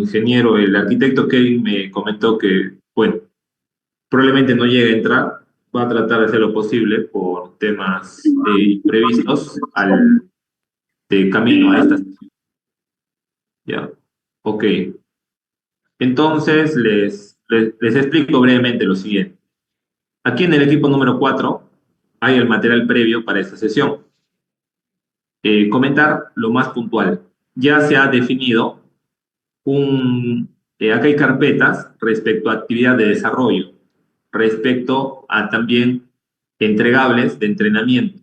ingeniero, el arquitecto Kevin me comentó que, bueno, probablemente no llegue a entrar, va a tratar de hacer lo posible por temas imprevistos de camino a esta sesión. Ya, ok. Entonces, les explico brevemente lo siguiente. Aquí en el equipo número 4 hay el material previo para esta sesión. Comentar lo más puntual. Ya se ha definido acá hay carpetas respecto a actividad de desarrollo, respecto a también entregables de entrenamiento.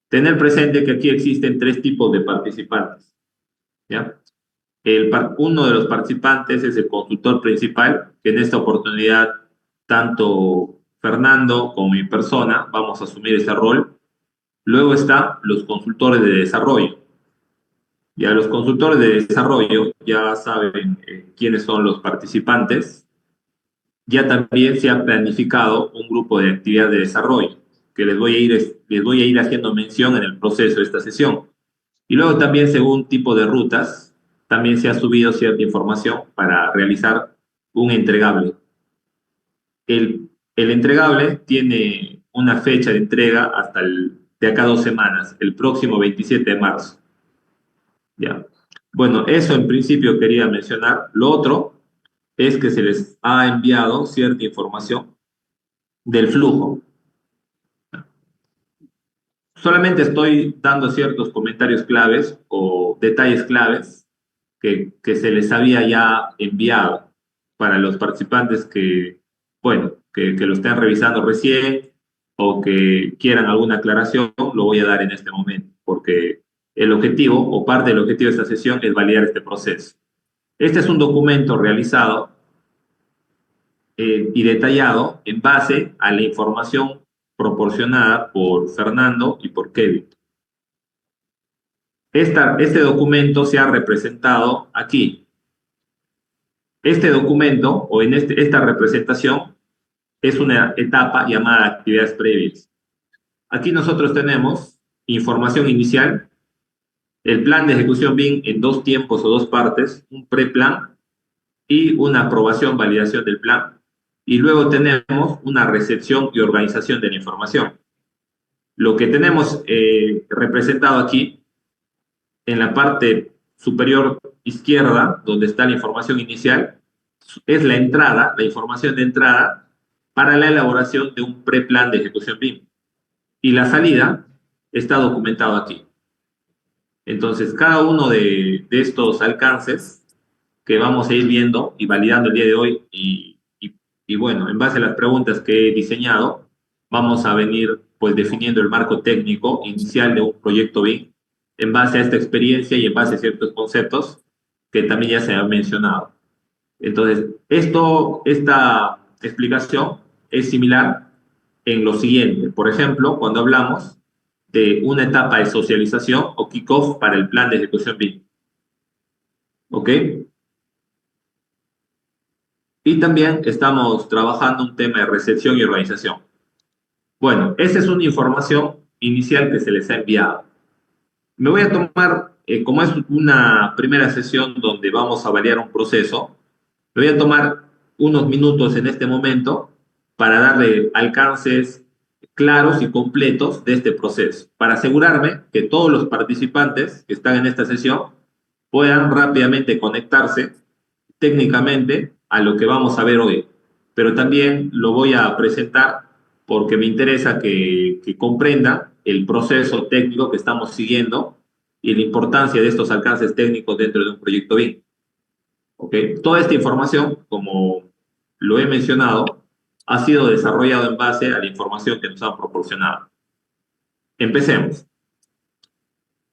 Tener presente que aquí existen tres tipos de participantes. ¿Ya? Uno de los participantes es el consultor principal, que en esta oportunidad tanto Fernando como mi persona vamos a asumir ese rol. Luego están los consultores de desarrollo. Ya los consultores de desarrollo ya saben quiénes son los participantes. Ya también se ha planificado un grupo de actividad de desarrollo que les voy a ir haciendo mención en el proceso de esta sesión. Y luego también, según tipo de rutas, también se ha subido cierta información para realizar un entregable. El entregable tiene una fecha de entrega hasta de acá a 2 semanas, el próximo 27 de marzo. Ya. Bueno, eso en principio quería mencionar. Lo otro es que se les ha enviado cierta información del flujo. Solamente estoy dando ciertos comentarios claves o detalles claves que se les había ya enviado para los participantes que, bueno, que lo estén revisando recién o que quieran alguna aclaración, lo voy a dar en este momento, porque el objetivo o parte del objetivo de esta sesión es validar este proceso. Este es un documento realizado y detallado en base a la información proporcionada por Fernando y por Kevin. Este documento se ha representado aquí. Este documento o en esta representación es una etapa llamada actividades previas. Aquí nosotros tenemos información inicial, el plan de ejecución BIM en 2 tiempos o 2 partes, un preplan y una aprobación, validación del plan. Y luego tenemos una recepción y organización de la información. Lo que tenemos representado aquí, en la parte superior izquierda, donde está la información inicial, es la entrada, la información de entrada para la elaboración de un preplan de ejecución BIM. Y la salida está documentado aquí. Entonces, cada uno de estos alcances que vamos a ir viendo y validando el día de hoy y bueno, en base a las preguntas que he diseñado, vamos a venir pues definiendo el marco técnico inicial de un proyecto BIM en base a esta experiencia y en base a ciertos conceptos que también ya se han mencionado. Entonces, esta explicación es similar en lo siguiente. Por ejemplo, cuando hablamos de una etapa de socialización o kickoff para el plan de ejecución BIM. ¿Ok? Y también estamos trabajando un tema de recepción y organización. Bueno, esa es una información inicial que se les ha enviado. Me voy a tomar, como es una primera sesión donde vamos a variar un proceso, me voy a tomar unos minutos en este momento para darle alcances claros y completos de este proceso, para asegurarme que todos los participantes que están en esta sesión puedan rápidamente conectarse técnicamente a lo que vamos a ver hoy. Pero también lo voy a presentar porque me interesa que comprendan el proceso técnico que estamos siguiendo y la importancia de estos alcances técnicos dentro de un proyecto BIM. ¿Okay? Toda esta información, como lo he mencionado, ha sido desarrollado en base a la información que nos han proporcionado. Empecemos.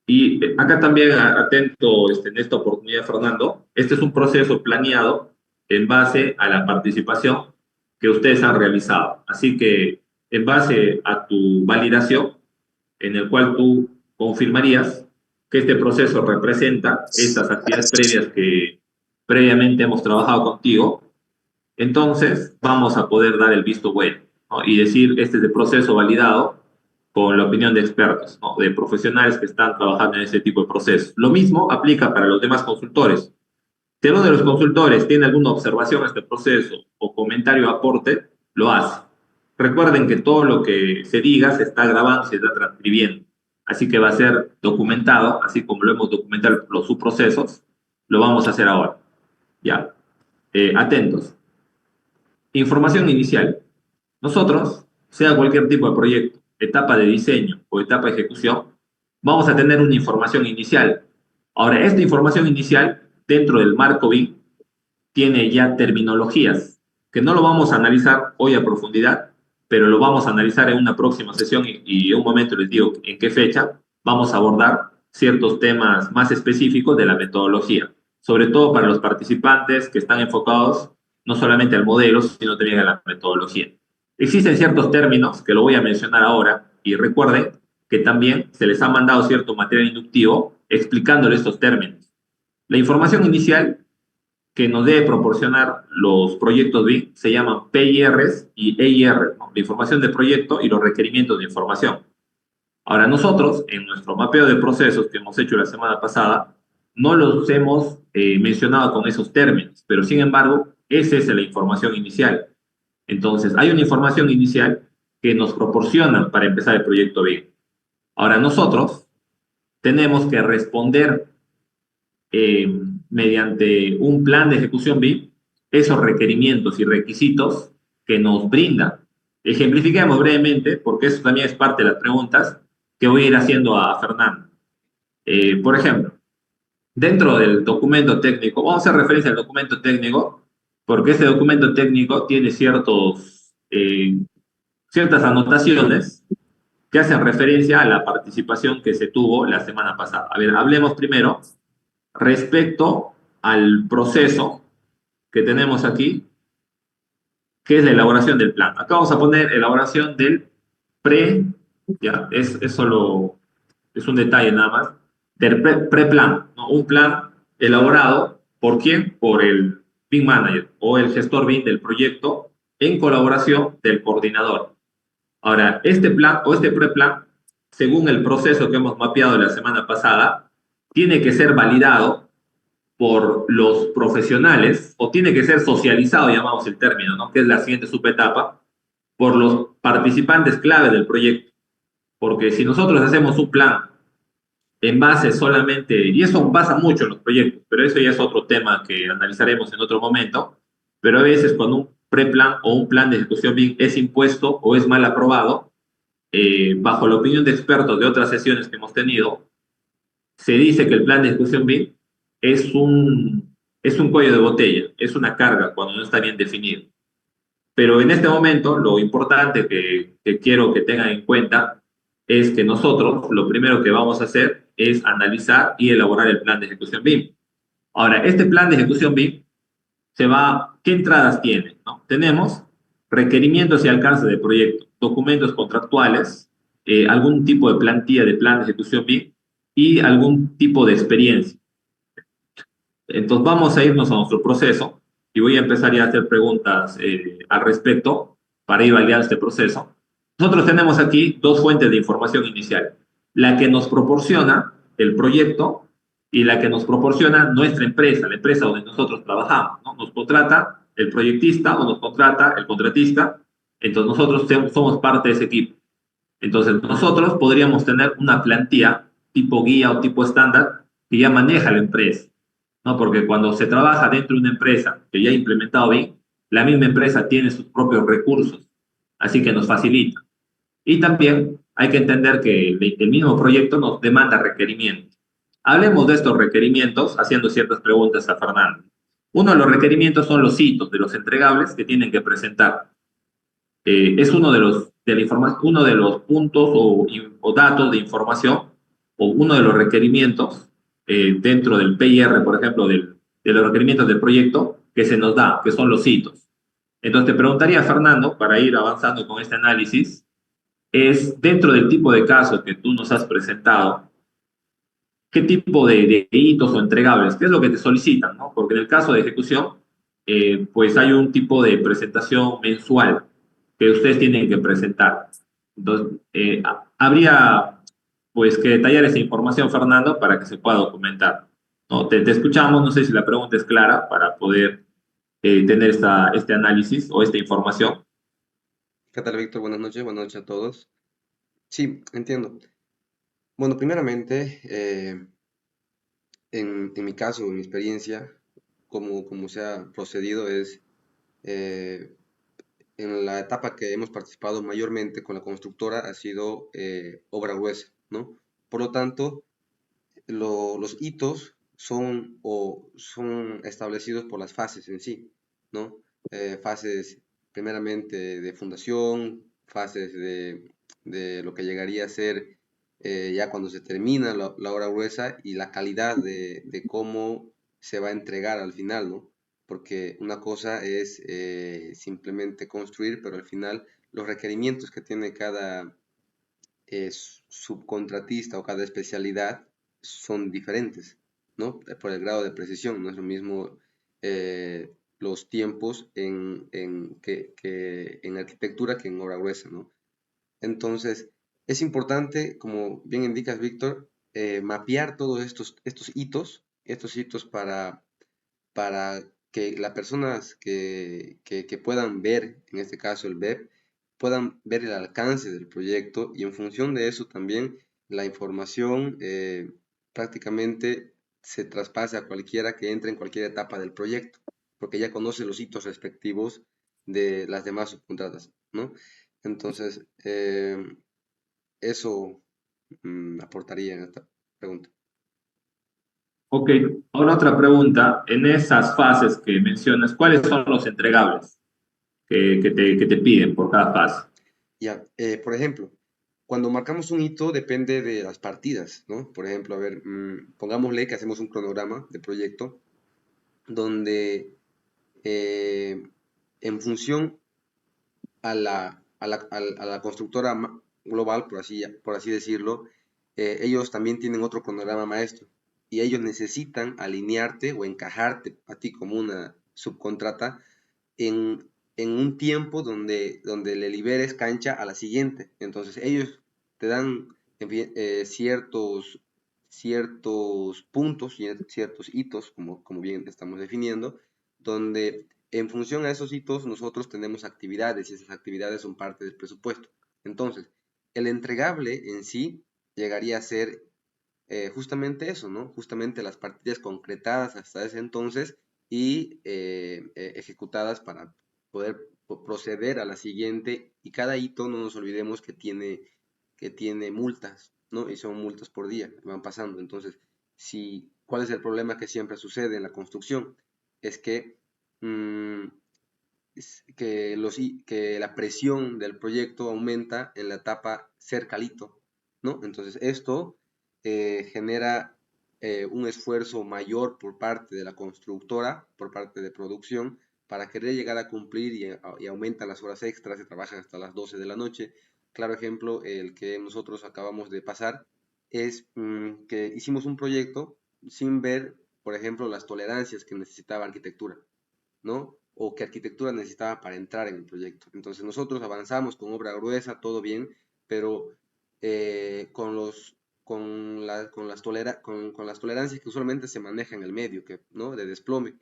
Y acá también atento en esta oportunidad, Fernando, este es un proceso planeado en base a la participación que ustedes han realizado. Así que en base a tu validación, en el cual tú confirmarías que este proceso representa estas actividades previas que previamente hemos trabajado contigo, entonces vamos a poder dar el visto bueno, ¿no? Y decir, este es el proceso validado con la opinión de expertos, ¿no? De profesionales que están trabajando en ese tipo de procesos. Lo mismo aplica para los demás consultores. Si uno de los consultores tiene alguna observación a este proceso o comentario o aporte, lo hace. Recuerden que todo lo que se diga se está grabando, se está transcribiendo. Así que va a ser documentado, así como lo hemos documentado los subprocesos, lo vamos a hacer ahora. Ya. Atentos. Información inicial. Nosotros, sea cualquier tipo de proyecto, etapa de diseño o etapa de ejecución, vamos a tener una información inicial. Ahora, esta información inicial, dentro del marco BIM, tiene ya terminologías que no lo vamos a analizar hoy a profundidad, pero lo vamos a analizar en una próxima sesión y en un momento les digo en qué fecha vamos a abordar ciertos temas más específicos de la metodología, sobre todo para los participantes que están enfocados no solamente al modelo, sino también a la metodología. Existen ciertos términos que lo voy a mencionar ahora y recuerden que también se les ha mandado cierto material inductivo explicándole estos términos. La información inicial que nos debe proporcionar los proyectos BIM se llaman PIRs y EIR, ¿no? La información de proyecto y los requerimientos de información. Ahora nosotros, en nuestro mapeo de procesos que hemos hecho la semana pasada, no los hemos mencionado con esos términos, pero sin embargo, esa es la información inicial. Entonces, hay una información inicial que nos proporcionan para empezar el proyecto BIM. Ahora nosotros tenemos que responder eh, mediante un plan de ejecución BIM esos requerimientos y requisitos que nos brinda. Ejemplifiquemos brevemente, porque eso también es parte de las preguntas que voy a ir haciendo a Fernando. Por ejemplo, dentro del documento técnico, vamos a hacer referencia al documento técnico, porque este documento técnico tiene ciertas anotaciones que hacen referencia a la participación que se tuvo la semana pasada. A ver, hablemos primero respecto al proceso que tenemos aquí, que es la elaboración del plan. Acá vamos a poner elaboración del pre, ya, es solo, es un detalle nada más, del pre-plan, ¿no? Un plan elaborado, ¿por quién? Por el BIM Manager o el gestor BIM del proyecto en colaboración del coordinador. Ahora, este plan o este pre-plan, según el proceso que hemos mapeado la semana pasada, tiene que ser validado por los profesionales, o tiene que ser socializado, llamamos el término, ¿no? Que es la siguiente subetapa, por los participantes clave del proyecto. Porque si nosotros hacemos un plan en base solamente, y eso pasa mucho en los proyectos, pero eso ya es otro tema que analizaremos en otro momento, pero a veces cuando un preplan o un plan de ejecución BIM es impuesto o es mal aprobado, bajo la opinión de expertos de otras sesiones que hemos tenido, se dice que el plan de ejecución BIM es un cuello de botella, es una carga cuando no está bien definido. Pero en este momento, lo importante que quiero que tengan en cuenta es que nosotros lo primero que vamos a hacer es analizar y elaborar el plan de ejecución BIM. Ahora, este plan de ejecución BIM ¿qué entradas tiene? ¿No? Tenemos requerimientos y alcance de proyecto, documentos contractuales, algún tipo de plantilla de plan de ejecución BIM y algún tipo de experiencia. Entonces vamos a irnos a nuestro proceso y voy a empezar ya a hacer preguntas al respecto para ir validando este proceso. Nosotros tenemos aquí dos fuentes de información inicial, la que nos proporciona el proyecto y la que nos proporciona nuestra empresa, la empresa donde nosotros trabajamos, ¿no? Nos contrata el proyectista o nos contrata el contratista, entonces nosotros somos parte de ese equipo. Entonces nosotros podríamos tener una plantilla tipo guía o tipo estándar que ya maneja la empresa, ¿no? Porque cuando se trabaja dentro de una empresa que ya ha implementado BIM, la misma empresa tiene sus propios recursos, así que nos facilita. Y también hay que entender que el mismo proyecto nos demanda requerimientos. Hablemos de estos requerimientos haciendo ciertas preguntas a Fernando. Uno de los requerimientos son los hitos de los entregables que tienen que presentar. Es uno de los puntos o datos de información o uno de los requerimientos dentro del PIR, por ejemplo, de los requerimientos del proyecto que se nos da, que son los hitos. Entonces te preguntaría, Fernando, para ir avanzando con este análisis, es dentro del tipo de caso que tú nos has presentado, ¿qué tipo de hitos o entregables? ¿Qué es lo que te solicitan, ¿no? Porque en el caso de ejecución, pues hay un tipo de presentación mensual que ustedes tienen que presentar. Entonces, habría pues que detallar esa información, Fernando, para que se pueda documentar. ¿no? Te escuchamos, no sé si la pregunta es clara para poder tener este análisis o esta información. ¿Qué tal, Víctor? Buenas noches a todos. Sí, entiendo. Bueno, primeramente, en mi caso, en mi experiencia, como se ha procedido es, eh, en la etapa que hemos participado mayormente con la constructora ha sido obra gruesa, ¿no? Por lo tanto, los hitos son establecidos por las fases en sí, ¿no? Fases primeramente de fundación, fases de lo que llegaría a ser ya cuando se termina la obra gruesa y la calidad de cómo se va a entregar al final, ¿no? Porque una cosa es simplemente construir, pero al final los requerimientos que tiene cada subcontratista o cada especialidad son diferentes, ¿no? Por el grado de precisión, no es lo mismo los tiempos que en arquitectura que en obra gruesa, ¿no? Entonces, es importante, como bien indicas, Víctor, mapear todos estos hitos para que las personas que puedan ver, en este caso el BEP, puedan ver el alcance del proyecto y en función de eso también la información prácticamente se traspasa a cualquiera que entre en cualquier etapa del proyecto, porque ya conoce los hitos respectivos de las demás subcontratas, ¿no? Entonces, eso aportaría en esta pregunta. Ok, ahora otra pregunta. En esas fases que mencionas, ¿cuáles son los entregables que te piden por cada fase? Ya, por ejemplo, cuando marcamos un hito depende de las partidas, ¿no? Por ejemplo, a ver, pongámosle que hacemos un cronograma de proyecto donde eh, en función a la constructora global, por así decirlo, ellos también tienen otro cronograma maestro y ellos necesitan alinearte o encajarte a ti como una subcontrata en un tiempo donde le liberes cancha a la siguiente. Entonces ellos te dan en fin, ciertos puntos y ciertos hitos, como bien estamos definiendo, donde en función a esos hitos nosotros tenemos actividades y esas actividades son parte del presupuesto. Entonces, el entregable en sí llegaría a ser justamente eso, ¿no? Justamente las partidas concretadas hasta ese entonces y ejecutadas para poder proceder a la siguiente. Y cada hito, no nos olvidemos que tiene multas, ¿no? Y son multas por día, van pasando. Entonces, ¿cuál es el problema que siempre sucede en la construcción? Es que, mm, que la presión del proyecto aumenta en la etapa cerca al hito, ¿no? Entonces, esto genera un esfuerzo mayor por parte de la constructora, por parte de producción, para querer llegar a cumplir y aumenta las horas extras, se trabajan hasta las 12 de la noche. Claro ejemplo, el que nosotros acabamos de pasar, es que hicimos un proyecto sin ver, por ejemplo, las tolerancias que necesitaba arquitectura, ¿no? O que arquitectura necesitaba para entrar en el proyecto. Entonces nosotros avanzamos con obra gruesa, todo bien, pero con con las tolerancias que usualmente se manejan en el medio, ¿no? De desplome,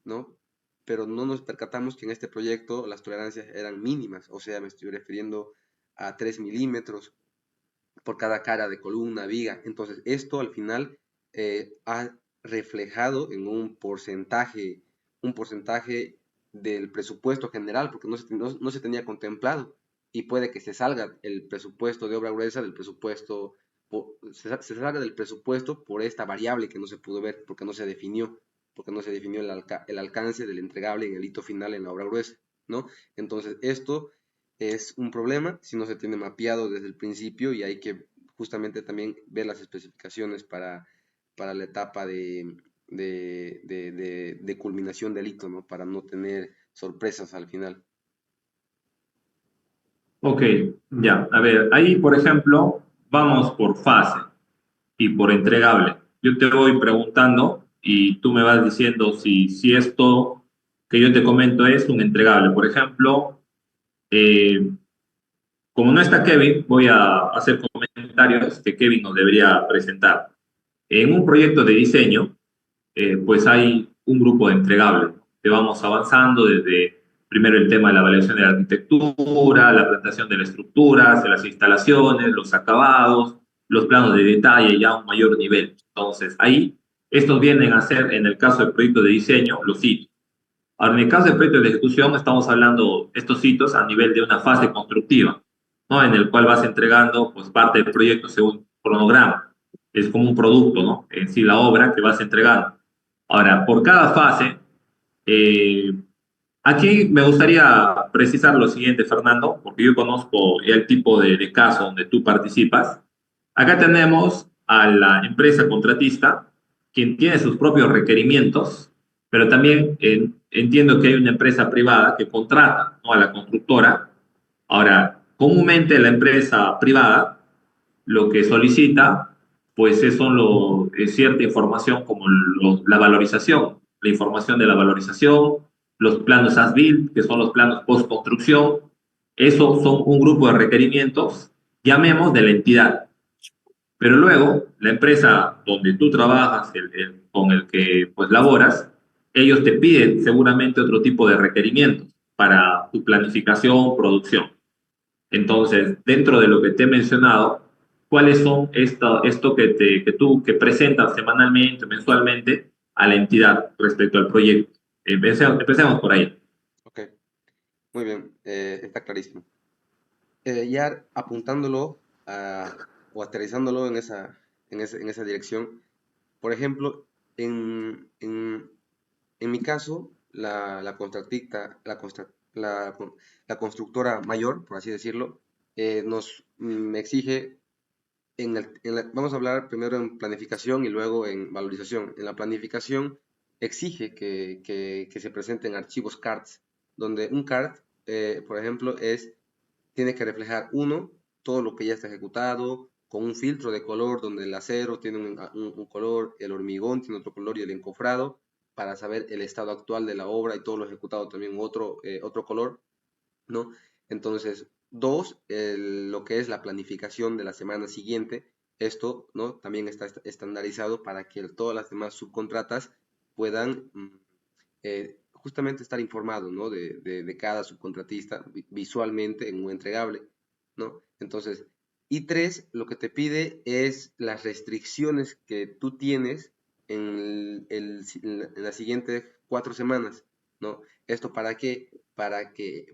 ¿no? Pero no nos percatamos que en este proyecto las tolerancias eran mínimas, o sea, me estoy refiriendo a 3 milímetros por cada cara de columna, viga. Entonces, esto al final ha reflejado en un porcentaje del presupuesto general, porque no se tenía contemplado. Y puede que se salga el presupuesto de obra gruesa del presupuesto, se salga del presupuesto por esta variable que no se pudo ver, porque no se definió el alcance del entregable en el hito final en la obra gruesa, ¿no? Entonces, esto es un problema si no se tiene mapeado desde el principio y hay que justamente también ver las especificaciones para la etapa de culminación del hito, ¿no? Para no tener sorpresas al final. Ok, ya. A ver, ahí, por ejemplo, vamos por fase y por entregable. Yo te voy preguntando y tú me vas diciendo si esto que yo te comento es un entregable. Por ejemplo, eh, como no está Kevin, voy a hacer comentarios que Kevin nos debería presentar. En un proyecto de diseño, pues hay un grupo de entregables, ¿no? Que vamos avanzando desde primero el tema de la evaluación de la arquitectura, la plantación de las estructuras, de las instalaciones, los acabados, los planos de detalle ya a un mayor nivel. Entonces, ahí estos vienen a ser, en el caso del proyecto de diseño, los hitos. Ahora, en el caso del proyecto de ejecución, estamos hablando estos hitos a nivel de una fase constructiva, ¿no? En el cual vas entregando pues, parte del proyecto según cronograma. Es como un producto, ¿no? En sí, la obra que vas entregando. Ahora, por cada fase, eh, aquí me gustaría precisar lo siguiente, Fernando, porque yo conozco el tipo de caso donde tú participas. Acá tenemos a la empresa contratista, quien tiene sus propios requerimientos, pero también entiendo que hay una empresa privada que contrata, ¿no? A la constructora. Ahora, comúnmente la empresa privada lo que solicita, pues es cierta información como la valorización, la información de la valorización, los planos as-built, que son los planos post-construcción. Esos son un grupo de requerimientos, llamemos de la entidad. Pero luego, la empresa donde tú trabajas, con el que pues laboras, ellos te piden seguramente otro tipo de requerimientos para tu planificación, producción. Entonces, dentro de lo que te he mencionado, ¿cuáles son esto que presentas semanalmente, mensualmente a la entidad respecto al proyecto? Empecemos por ahí. Ok, muy bien, está clarísimo. Ya apuntándolo o aterrizándolo en esa dirección, por ejemplo, en mi caso, la contratista, la constructora mayor, por así decirlo, me exige vamos a hablar primero en planificación y luego en valorización. En la planificación exige que se presenten archivos CARDs, donde un CARD, por ejemplo, tiene que reflejar uno, todo lo que ya está ejecutado, con un filtro de color donde el acero tiene un color, el hormigón tiene otro color y el encofrado, para saber el estado actual de la obra y todo lo ejecutado también otro color, ¿no? Entonces, dos, lo que es la planificación de la semana siguiente, esto, ¿no? También está estandarizado para que todas las demás subcontratas puedan justamente estar informados, ¿no? De cada subcontratista visualmente en un entregable, ¿no? Entonces, y tres, lo que te pide es las restricciones que tú tienes en las siguientes 4 semanas, ¿no? ¿Esto para qué? Para que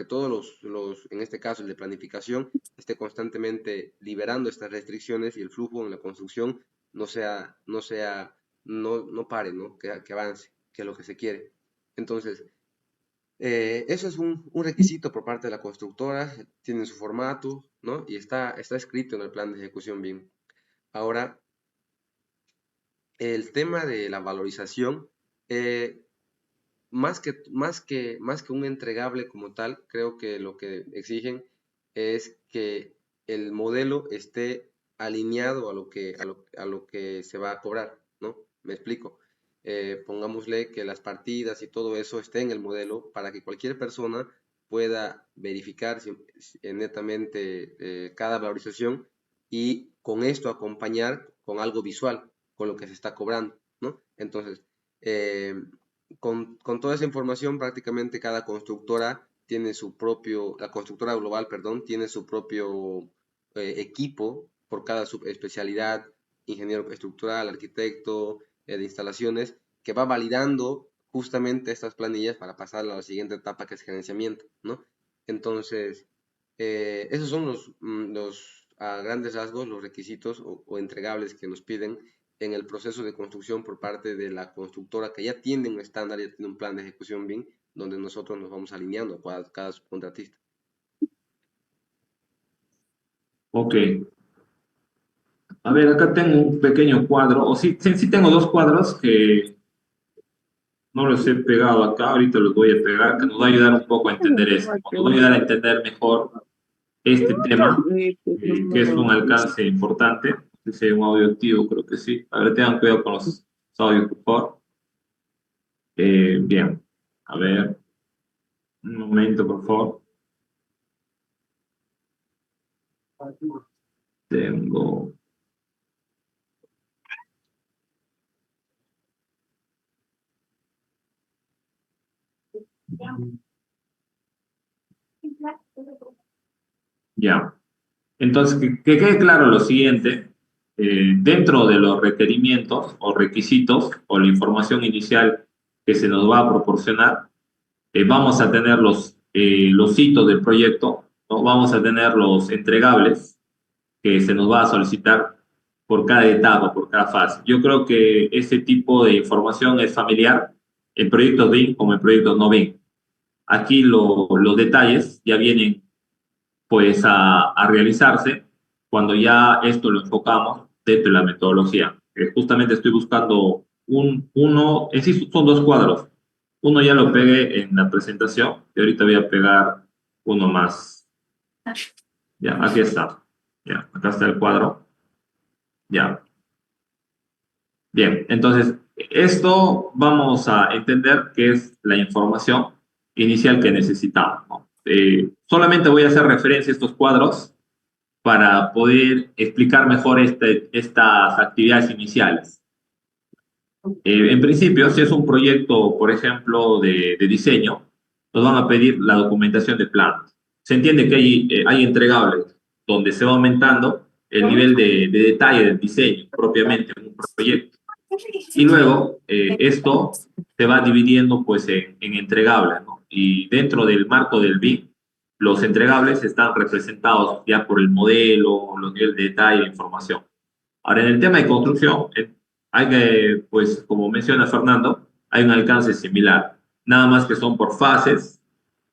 todos en este caso el de planificación, esté constantemente liberando estas restricciones y el flujo en la construcción no pare, ¿no? Que avance, que es lo que se quiere. Entonces, eso es un requisito por parte de la constructora, tiene su formato, ¿no? Y está escrito en el plan de ejecución BIM. Ahora, el tema de la valorización, eh, más que un entregable como tal, creo que lo que exigen es que el modelo esté alineado a lo que se va a cobrar, ¿no? Me explico. Pongámosle que las partidas y todo eso esté en el modelo para que cualquier persona pueda verificar netamente cada valorización y con esto acompañar con algo visual, con lo que se está cobrando, ¿no? Entonces, eh, con toda esa información, prácticamente cada constructora tiene la constructora global, perdón, tiene su propio equipo por cada subespecialidad, ingeniero estructural, arquitecto, de instalaciones, que va validando justamente estas planillas para pasar a la siguiente etapa que es gerenciamiento, ¿no? Entonces, esos son a grandes rasgos, los requisitos o entregables que nos piden en el proceso de construcción por parte de la constructora que ya tiene un estándar, ya tiene un plan de ejecución BIM, donde nosotros nos vamos alineando a cada subcontratista. Ok. A ver, acá tengo un pequeño cuadro, o sí tengo dos cuadros que no los he pegado acá, ahorita los voy a pegar, que nos va a ayudar un poco a entender esto, nos va a ayudar a entender mejor este tema, que es un alcance importante. No sé si hay un audio activo, creo que sí. A ver, tengan cuidado con los audios, por favor. Bien, a ver, un momento, por favor. Tengo. Ya. Entonces, que quede claro lo siguiente, dentro de los requerimientos o requisitos o la información inicial que se nos va a proporcionar, vamos a tener los hitos del proyecto, ¿no? Vamos a tener los entregables que se nos va a solicitar por cada etapa, por cada fase. Yo creo que ese tipo de información es familiar en proyectos BIM como en proyectos no BIM. Aquí los detalles ya vienen pues a realizarse cuando ya esto lo enfocamos dentro de la metodología. Justamente estoy buscando uno, en sí son dos cuadros. Uno ya lo pegué en la presentación y ahorita voy a pegar uno más. Ya, aquí está. Ya, acá está el cuadro. Ya. Bien, entonces, esto vamos a entender que es la información inicial que necesitamos, ¿no? Solamente voy a hacer referencia a estos cuadros para poder explicar mejor estas actividades iniciales. En principio, si es un proyecto, por ejemplo, de diseño, nos van a pedir la documentación de planos. Se entiende que hay entregables donde se va aumentando el nivel de detalle del diseño propiamente en un proyecto. Y luego esto se va dividiendo pues en entregables, ¿no? Y dentro del marco del BIM, los entregables están representados ya por el modelo, los niveles de detalle, la información. Ahora, en el tema de construcción, hay que, pues como menciona Fernando, hay un alcance similar, nada más que son por fases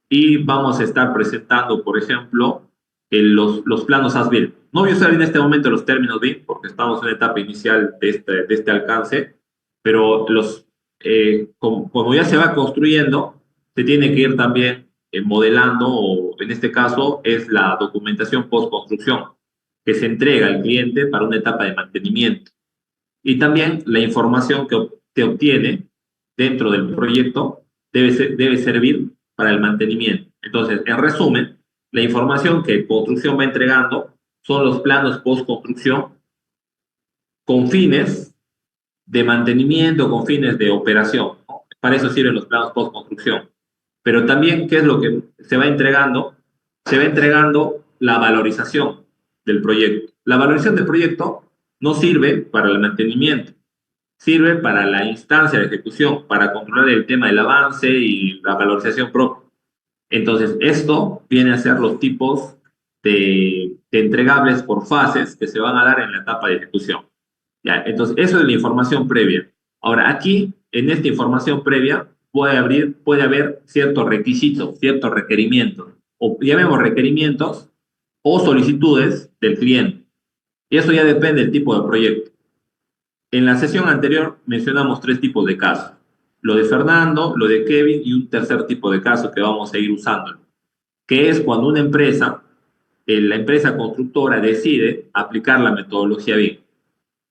y vamos a estar presentando, por ejemplo, los planos as-built. No voy a usar en este momento los términos BIM porque estamos en la etapa inicial de este alcance, pero como ya se va construyendo, se tiene que ir también modelando, o en este caso es la documentación post-construcción que se entrega al cliente para una etapa de mantenimiento. Y también la información que se obtiene dentro del proyecto debe servir para el mantenimiento. Entonces, en resumen, la información que construcción va entregando son los planos post-construcción con fines de mantenimiento, con fines de operación, ¿no? Para eso sirven los planos post-construcción. Pero también, ¿qué es lo que se va entregando? Se va entregando la valorización del proyecto. La valorización del proyecto no sirve para el mantenimiento, sirve para la instancia de ejecución, para controlar el tema del avance y la valorización propia. Entonces, esto viene a ser los tipos de entregables por fases que se van a dar en la etapa de ejecución. ¿Ya? Entonces, eso es la información previa. Ahora, aquí, en esta información previa, puede haber ciertos requisitos, ciertos requerimientos, o llamemos requerimientos o solicitudes del cliente. Y eso ya depende del tipo de proyecto. En la sesión anterior mencionamos tres tipos de casos. Lo de Fernando, lo de Kevin y un tercer tipo de caso que vamos a ir usando, que es cuando una empresa, la empresa constructora decide aplicar la metodología BIM.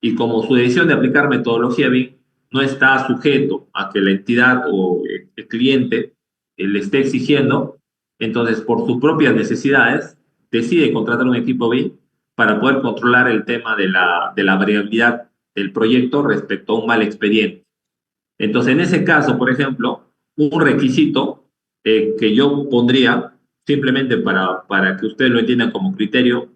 Y como su decisión de aplicar metodología BIM no está sujeto a que la entidad o el cliente le esté exigiendo, entonces por sus propias necesidades decide contratar un equipo BIM para poder controlar el tema de la variabilidad del proyecto respecto a un mal expediente. Entonces, en ese caso, por ejemplo, un requisito que yo pondría, simplemente para que ustedes lo entiendan como criterio,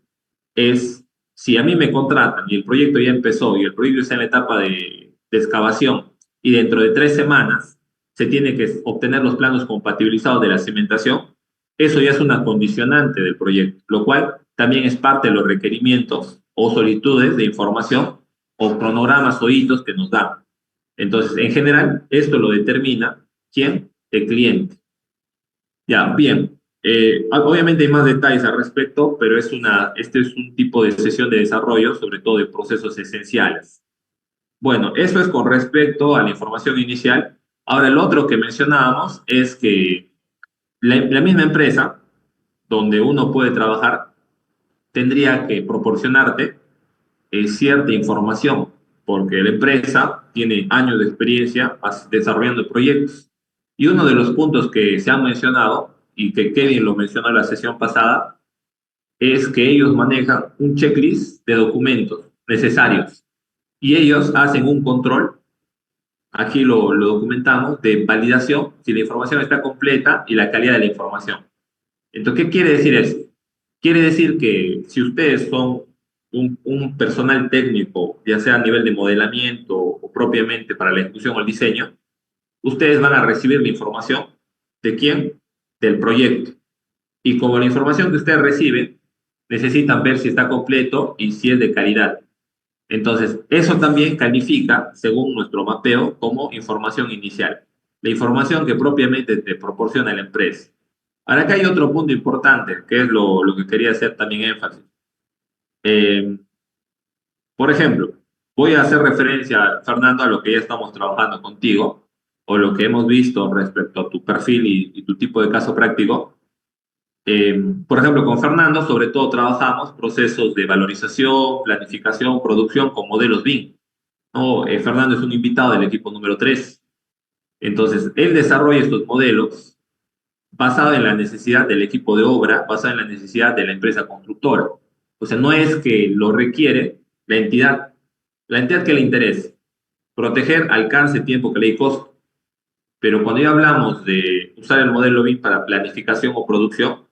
es si a mí me contratan y el proyecto ya empezó y el proyecto está en la etapa de excavación y dentro de 3 semanas se tiene que obtener los planos compatibilizados de la cimentación, eso ya es una condicionante del proyecto, lo cual también es parte de los requerimientos o solicitudes de información o cronogramas o hitos que nos dan. Entonces, en general, esto lo determina ¿quién? El cliente. Ya, bien. Obviamente hay más detalles al respecto, pero este es un tipo de sesión de desarrollo, sobre todo de procesos esenciales. Bueno, eso es con respecto a la información inicial. Ahora, el otro que mencionábamos es que la misma empresa donde uno puede trabajar tendría que proporcionarte cierta información, porque la empresa tiene años de experiencia desarrollando proyectos. Y uno de los puntos que se han mencionado, y que Kevin lo mencionó en la sesión pasada, es que ellos manejan un checklist de documentos necesarios y ellos hacen un control aquí lo documentamos, de validación, si la información está completa y la calidad de la información. Entonces, ¿qué quiere decir eso? Quiere decir que si ustedes son un personal técnico, ya sea a nivel de modelamiento o propiamente para la ejecución o el diseño, ustedes van a recibir la información de quién, del proyecto. Y como la información que ustedes reciben, necesitan ver si está completo y si es de calidad. Entonces, eso también califica, según nuestro mapeo, como información inicial. La información que propiamente te proporciona la empresa. Ahora, acá hay otro punto importante, que es lo que quería hacer también énfasis. Eh, por ejemplo, voy a hacer referencia, Fernando, a lo que ya estamos trabajando contigo, o lo que hemos visto respecto a tu perfil y tu tipo de caso práctico. Por ejemplo, con Fernando, sobre todo trabajamos procesos de valorización, planificación, producción con modelos BIM. ¿No? Fernando es un invitado del equipo número 3. Entonces, él desarrolla estos modelos basado en la necesidad del equipo de obra, basado en la necesidad de la empresa constructora. O sea, no es que lo requiere la entidad que le interese, proteger alcance, tiempo, calidad y costo. Pero cuando ya hablamos de usar el modelo BIM para planificación o producción,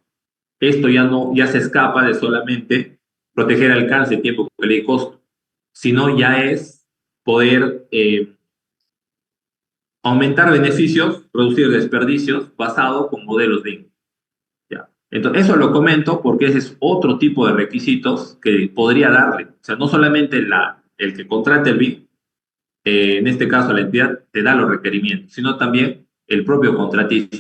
esto ya no, ya se escapa de solamente proteger alcance, tiempo, calidad y costo, sino ya es poder aumentar beneficios, reducir desperdicios basado con modelos de ¿ya? Entonces, eso lo comento porque ese es otro tipo de requisitos que podría darle. O sea, no solamente el que contrate el BIM, en este caso la entidad te da los requerimientos, sino también el propio contratista.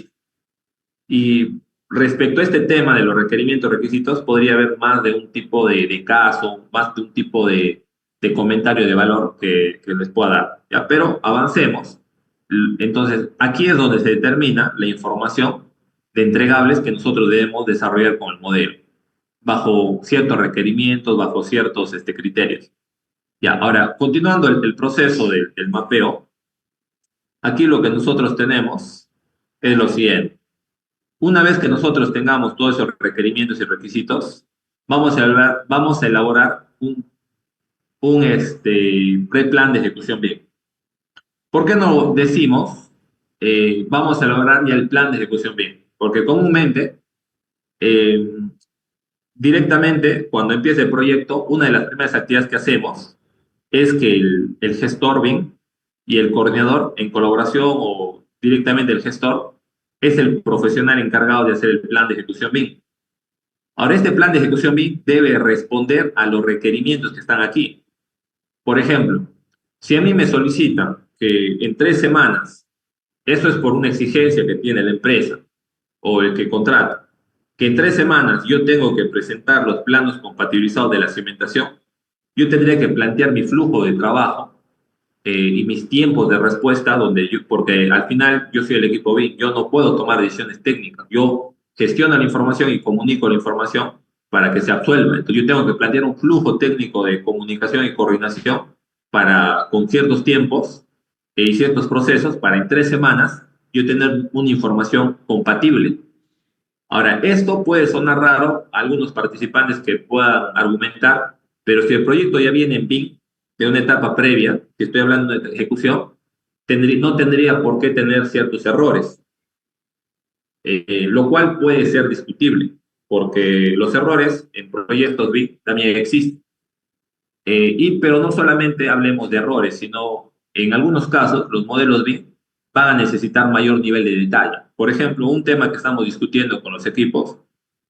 Y respecto a este tema de los requerimientos, requisitos, podría haber más de un tipo de caso, más de un tipo de comentario de valor que les pueda dar. ¿Ya? Pero avancemos. Entonces, aquí es donde se determina la información de entregables que nosotros debemos desarrollar con el modelo, bajo ciertos requerimientos, bajo ciertos criterios. Ya, ahora, continuando el proceso del mapeo, aquí lo que nosotros tenemos es lo siguiente. Una vez que nosotros tengamos todos esos requerimientos y requisitos, vamos a elaborar un pre-plan de ejecución bien. ¿Por qué no decimos vamos a elaborar ya el plan de ejecución bien? Porque comúnmente, eh, directamente, cuando empieza el proyecto, una de las primeras actividades que hacemos es que el gestor BIM y el coordinador, en colaboración o directamente el gestor, es el profesional encargado de hacer el plan de ejecución BIM. Ahora, este plan de ejecución BIM debe responder a los requerimientos que están aquí. Por ejemplo, si a mí me solicitan que en 3 semanas, eso es por una exigencia que tiene la empresa o el que contrata, que en 3 semanas yo tengo que presentar los planos compatibilizados de la cimentación, yo tendría que plantear mi flujo de trabajo y mis tiempos de respuesta, porque al final yo soy el equipo BIM, yo no puedo tomar decisiones técnicas, yo gestiono la información y comunico la información para que se absuelva. Entonces yo tengo que plantear un flujo técnico de comunicación y coordinación con ciertos tiempos y ciertos procesos para en 3 semanas yo tener una información compatible. Ahora, esto puede sonar raro a algunos participantes que puedan argumentar, pero si el proyecto ya viene en BIM, de una etapa previa, si estoy hablando de ejecución, no tendría por qué tener ciertos errores, lo cual puede ser discutible, porque los errores en proyectos BIM también existen. Pero no solamente hablemos de errores, sino en algunos casos los modelos BIM van a necesitar mayor nivel de detalle. Por ejemplo, un tema que estamos discutiendo con los equipos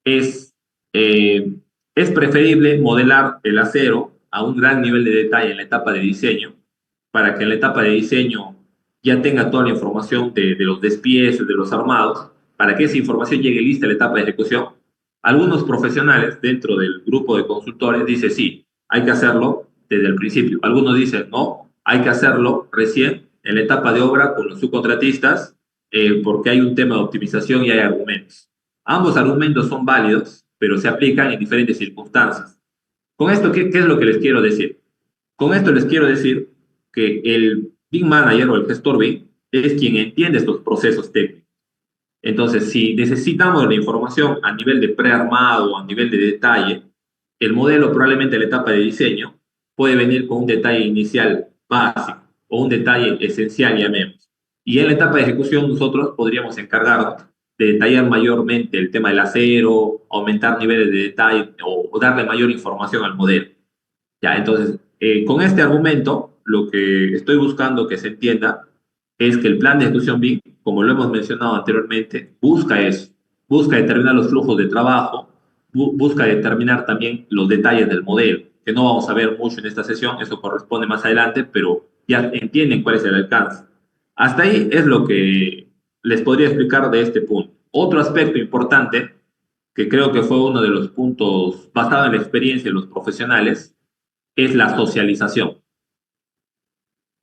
es, eh, es preferible modelar el acero a un gran nivel de detalle en la etapa de diseño, para que en la etapa de diseño ya tenga toda la información de los despieces, de los armados, para que esa información llegue lista a la etapa de ejecución. Algunos profesionales dentro del grupo de consultores dicen sí, hay que hacerlo desde el principio. Algunos dicen no, hay que hacerlo recién en la etapa de obra con los subcontratistas porque hay un tema de optimización y hay argumentos. Ambos argumentos son válidos, pero se aplican en diferentes circunstancias. Con esto, ¿qué es lo que les quiero decir? Con esto les quiero decir que el BIM Manager o el gestor BIM es quien entiende estos procesos técnicos. Entonces, si necesitamos la información a nivel de prearmado o a nivel de detalle, el modelo probablemente en la etapa de diseño puede venir con un detalle inicial básico. o un detalle esencial, llamemos. Y en la etapa de ejecución nosotros podríamos encargarnos de detallar mayormente el tema del acero, aumentar niveles de detalle o darle mayor información al modelo. Ya, entonces, con este argumento, lo que estoy buscando que se entienda es que el plan de ejecución BIM, como lo hemos mencionado anteriormente, busca eso, busca determinar los flujos de trabajo, busca determinar también los detalles del modelo, que no vamos a ver mucho en esta sesión, eso corresponde más adelante, pero ya entienden cuál es el alcance. Hasta ahí es lo que les podría explicar de este punto. Otro aspecto importante, que creo que fue uno de los puntos basado en la experiencia de los profesionales, es la socialización.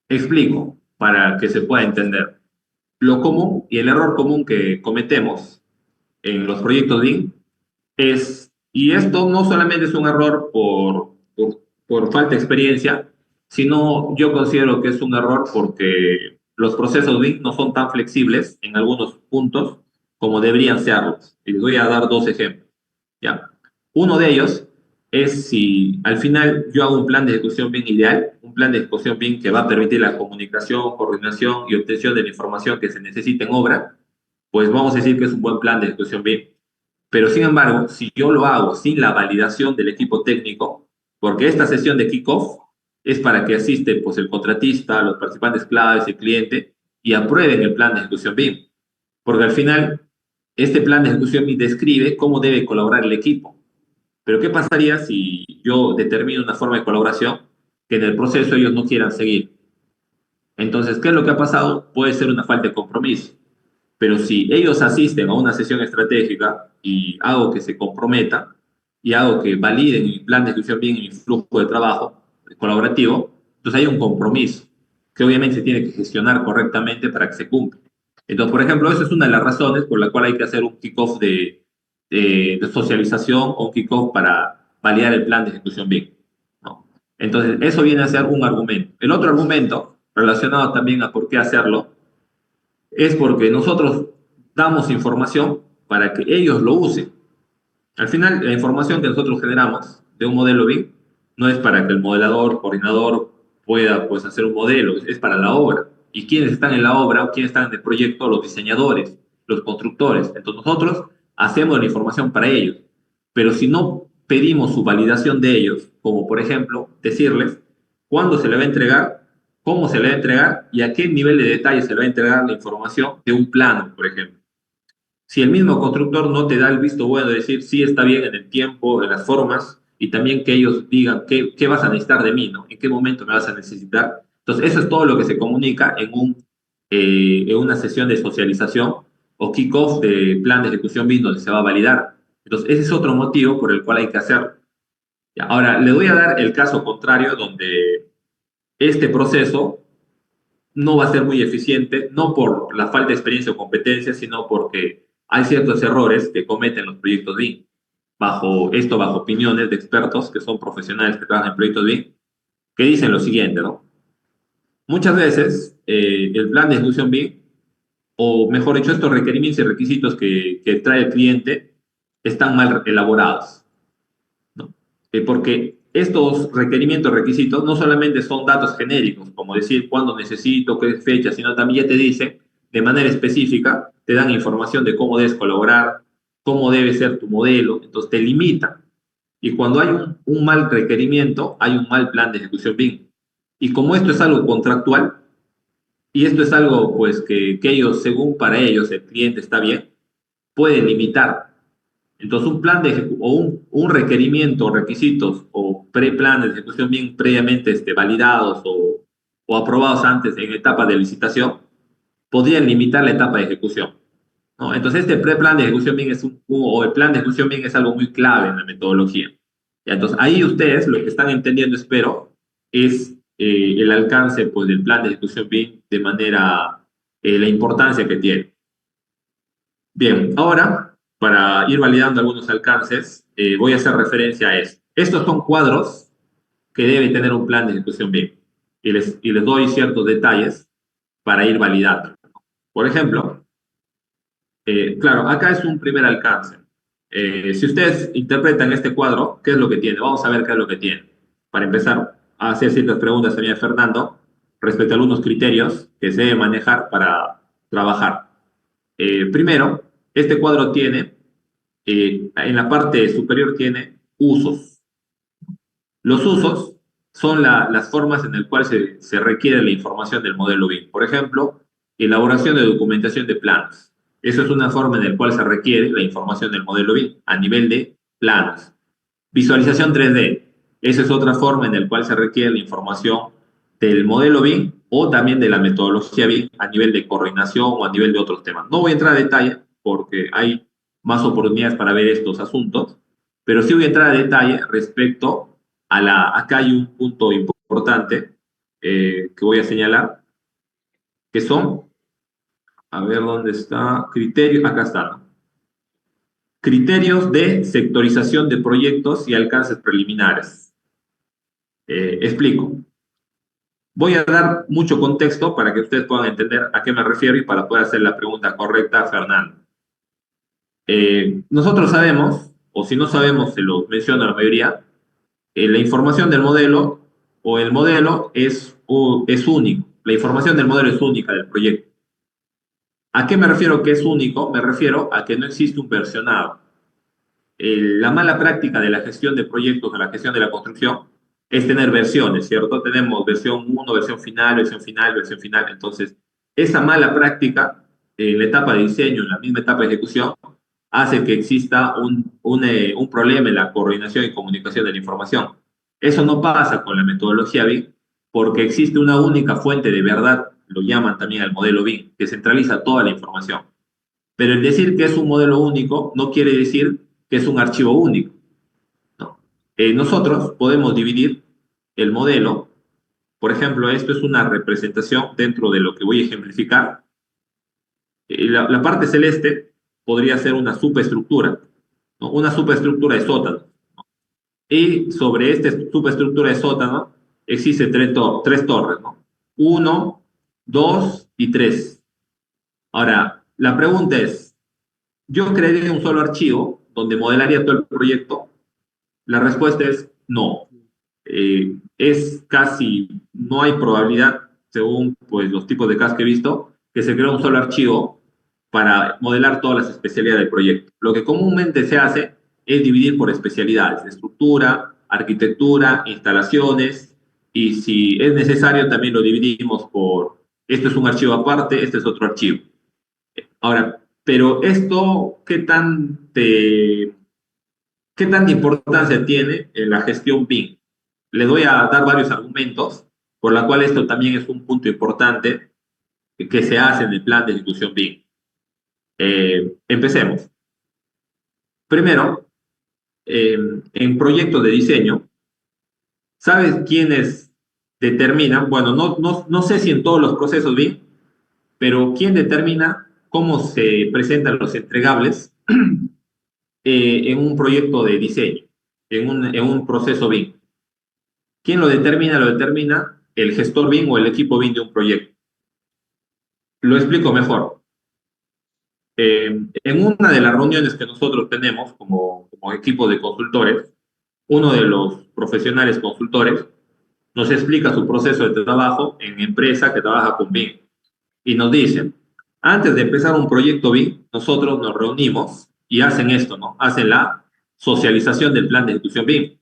Explico para que se pueda entender. Lo común y el error común que cometemos en los proyectos BIM es, y esto no solamente es un error por falta de experiencia, sino yo considero que es un error porque los procesos BIM no son tan flexibles en algunos puntos como deberían serlos. Y les voy a dar dos ejemplos. ¿Ya? Uno de ellos es si al final yo hago un plan de ejecución bien ideal, un plan de ejecución bien que va a permitir la comunicación, coordinación y obtención de la información que se necesita en obra, pues vamos a decir que es un buen plan de ejecución bien. Pero sin embargo, si yo lo hago sin la validación del equipo técnico, porque esta sesión de kickoff es para que asiste pues, el contratista, los participantes claves, el cliente, y aprueben el plan de ejecución BIM. Porque al final, este plan de ejecución BIM describe cómo debe colaborar el equipo. Pero ¿qué pasaría si yo determino una forma de colaboración que en el proceso ellos no quieran seguir? Entonces, ¿qué es lo que ha pasado? Puede ser una falta de compromiso. Pero si ellos asisten a una sesión estratégica y hago que se comprometa y hago que validen mi plan de ejecución bien y mi flujo de trabajo colaborativo, entonces hay un compromiso que obviamente se tiene que gestionar correctamente para que se cumpla. Entonces, por ejemplo, esa es una de las razones por la cual hay que hacer un kickoff de socialización o un kickoff para validar el plan de ejecución bien, ¿no? Entonces, eso viene a ser un argumento. El otro argumento, relacionado también a por qué hacerlo, es porque nosotros damos información para que ellos lo usen. Al final, la información que nosotros generamos de un modelo BIM no es para que el modelador, coordinador pueda pues, hacer un modelo, es para la obra. ¿Y quiénes están en la obra o quiénes están en el proyecto? Los diseñadores, los constructores. Entonces nosotros hacemos la información para ellos. Pero si no pedimos su validación de ellos, como por ejemplo decirles cuándo se le va a entregar, cómo se le va a entregar y a qué nivel de detalle se le va a entregar la información de un plano, por ejemplo. Si el mismo constructor no te da el visto bueno de decir sí está bien en el tiempo, en las formas, y también que ellos digan qué vas a necesitar de mí, ¿no? ¿En qué momento me vas a necesitar? Entonces, eso es todo lo que se comunica en una sesión de socialización o kickoff de plan de ejecución BIM donde se va a validar. Entonces, ese es otro motivo por el cual hay que hacerlo. Ya, ahora, le voy a dar el caso contrario donde este proceso no va a ser muy eficiente, no por la falta de experiencia o competencia, sino porque hay ciertos errores que cometen los proyectos BIM. Bajo opiniones de expertos que son profesionales que trabajan en proyectos BIM, que dicen lo siguiente, ¿no? Muchas veces el plan de ejecución BIM, o mejor dicho, estos requerimientos y requisitos que trae el cliente, están mal elaborados, ¿no? Porque estos requerimientos, requisitos, no solamente son datos genéricos, como decir cuándo necesito, qué fecha, sino también ya te dicen de manera específica, te dan información de cómo debes colaborar, cómo debe ser tu modelo, entonces te limitan. Y cuando hay un mal requerimiento, hay un mal plan de ejecución BIM. Y como esto es algo contractual, y esto es algo pues que ellos, según para ellos, el cliente está bien, pueden limitar. Entonces, un plan o un requerimiento o requisitos o preplanes de ejecución bien previamente validados o aprobados antes en etapa de licitación podrían limitar la etapa de ejecución, ¿no? Entonces, este preplan de ejecución bien o el plan de ejecución bien es algo muy clave en la metodología. Ya, entonces, ahí ustedes lo que están entendiendo, espero, es el alcance pues, del plan de ejecución bien de manera, la importancia que tiene. Bien, ahora, para ir validando algunos alcances, voy a hacer referencia a esto. Estos son cuadros que debe tener un plan de ejecución bien. Y les doy ciertos detalles para ir validando. Por ejemplo, claro, acá es un primer alcance. Si ustedes interpretan este cuadro, ¿qué es lo que tiene? Vamos a ver qué es lo que tiene. Para empezar a hacer ciertas preguntas, señor Fernando. respecto a algunos criterios que se debe manejar para trabajar. Primero, este cuadro tiene, en la parte superior tiene usos. Los usos son las formas en las cuales se requiere la información del modelo BIM. Por ejemplo, elaboración de documentación de planos. Eso es una forma en la cual se requiere la información del modelo BIM a nivel de planos. Visualización 3D. Esa es otra forma en la cual se requiere la información del modelo BIM o también de la metodología BIM a nivel de coordinación o a nivel de otros temas. No voy a entrar a detalle porque hay más oportunidades para ver estos asuntos, pero sí voy a entrar a detalle respecto a acá hay un punto importante que voy a señalar, que son, a ver dónde está, criterios, acá está, ¿no? Criterios de sectorización de proyectos y alcances preliminares. Explico. Voy a dar mucho contexto para que ustedes puedan entender a qué me refiero y para poder hacer la pregunta correcta a Fernando. Nosotros sabemos, o si no sabemos, se lo menciono a la mayoría, la información del modelo o el modelo es único. La información del modelo es única del proyecto. ¿A qué me refiero que es único? Me refiero a que no existe un versionado. La mala práctica de la gestión de proyectos, de la gestión de la construcción, es tener versiones, ¿cierto? Tenemos versión 1, versión final, versión final, versión final. Entonces, esa mala práctica en la etapa de diseño, en la misma etapa de ejecución, hace que exista un problema en la coordinación y comunicación de la información. Eso no pasa con la metodología BIM porque existe una única fuente de verdad, lo llaman también el modelo BIM, que centraliza toda la información. Pero el decir que es un modelo único no quiere decir que es un archivo único, ¿no? Nosotros podemos dividir el modelo, por ejemplo, esto es una representación dentro de lo que voy a ejemplificar. La parte celeste podría ser una superestructura, ¿no? Una superestructura de sótano. Y sobre esta superestructura de sótano existen tres torres, ¿no? Uno, dos y tres. Ahora, la pregunta es, ¿yo crearía un solo archivo donde modelaría todo el proyecto? La respuesta es no. Es casi, no hay probabilidad, según pues, los tipos de casos que he visto, que se crea un solo archivo para modelar todas las especialidades del proyecto. Lo que comúnmente se hace es dividir por especialidades, estructura, arquitectura, instalaciones, y si es necesario también lo dividimos por, esto es un archivo aparte, este es otro archivo. Ahora, pero esto, ¿qué tanta importancia tiene en la gestión BIM? Les voy a dar varios argumentos por la cual esto también es un punto importante que se hace en el plan de ejecución BIM. Empecemos. Primero, en proyectos de diseño, ¿sabes quiénes determinan? Bueno, no sé si en todos los procesos BIM, pero ¿quién determina cómo se presentan los entregables en un proyecto de diseño, en un proceso BIM? ¿Quién lo determina? Lo determina el gestor BIM o el equipo BIM de un proyecto. Lo explico mejor. En una de las reuniones que nosotros tenemos como equipo de consultores, uno de los profesionales consultores nos explica su proceso de trabajo en empresa que trabaja con BIM y nos dicen, antes de empezar un proyecto BIM, nosotros nos reunimos y hacen esto, ¿no? Hacen la socialización del plan de ejecución BIM.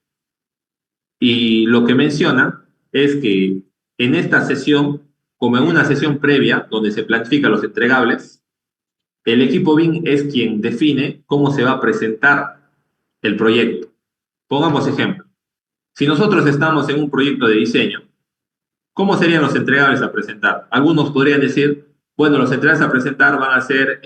Y lo que menciona es que en esta sesión, como en una sesión previa donde se planifican los entregables, el equipo BIM es quien define cómo se va a presentar el proyecto. Pongamos ejemplo. Si nosotros estamos en un proyecto de diseño, ¿cómo serían los entregables a presentar? Algunos podrían decir, bueno, los entregables a presentar van a ser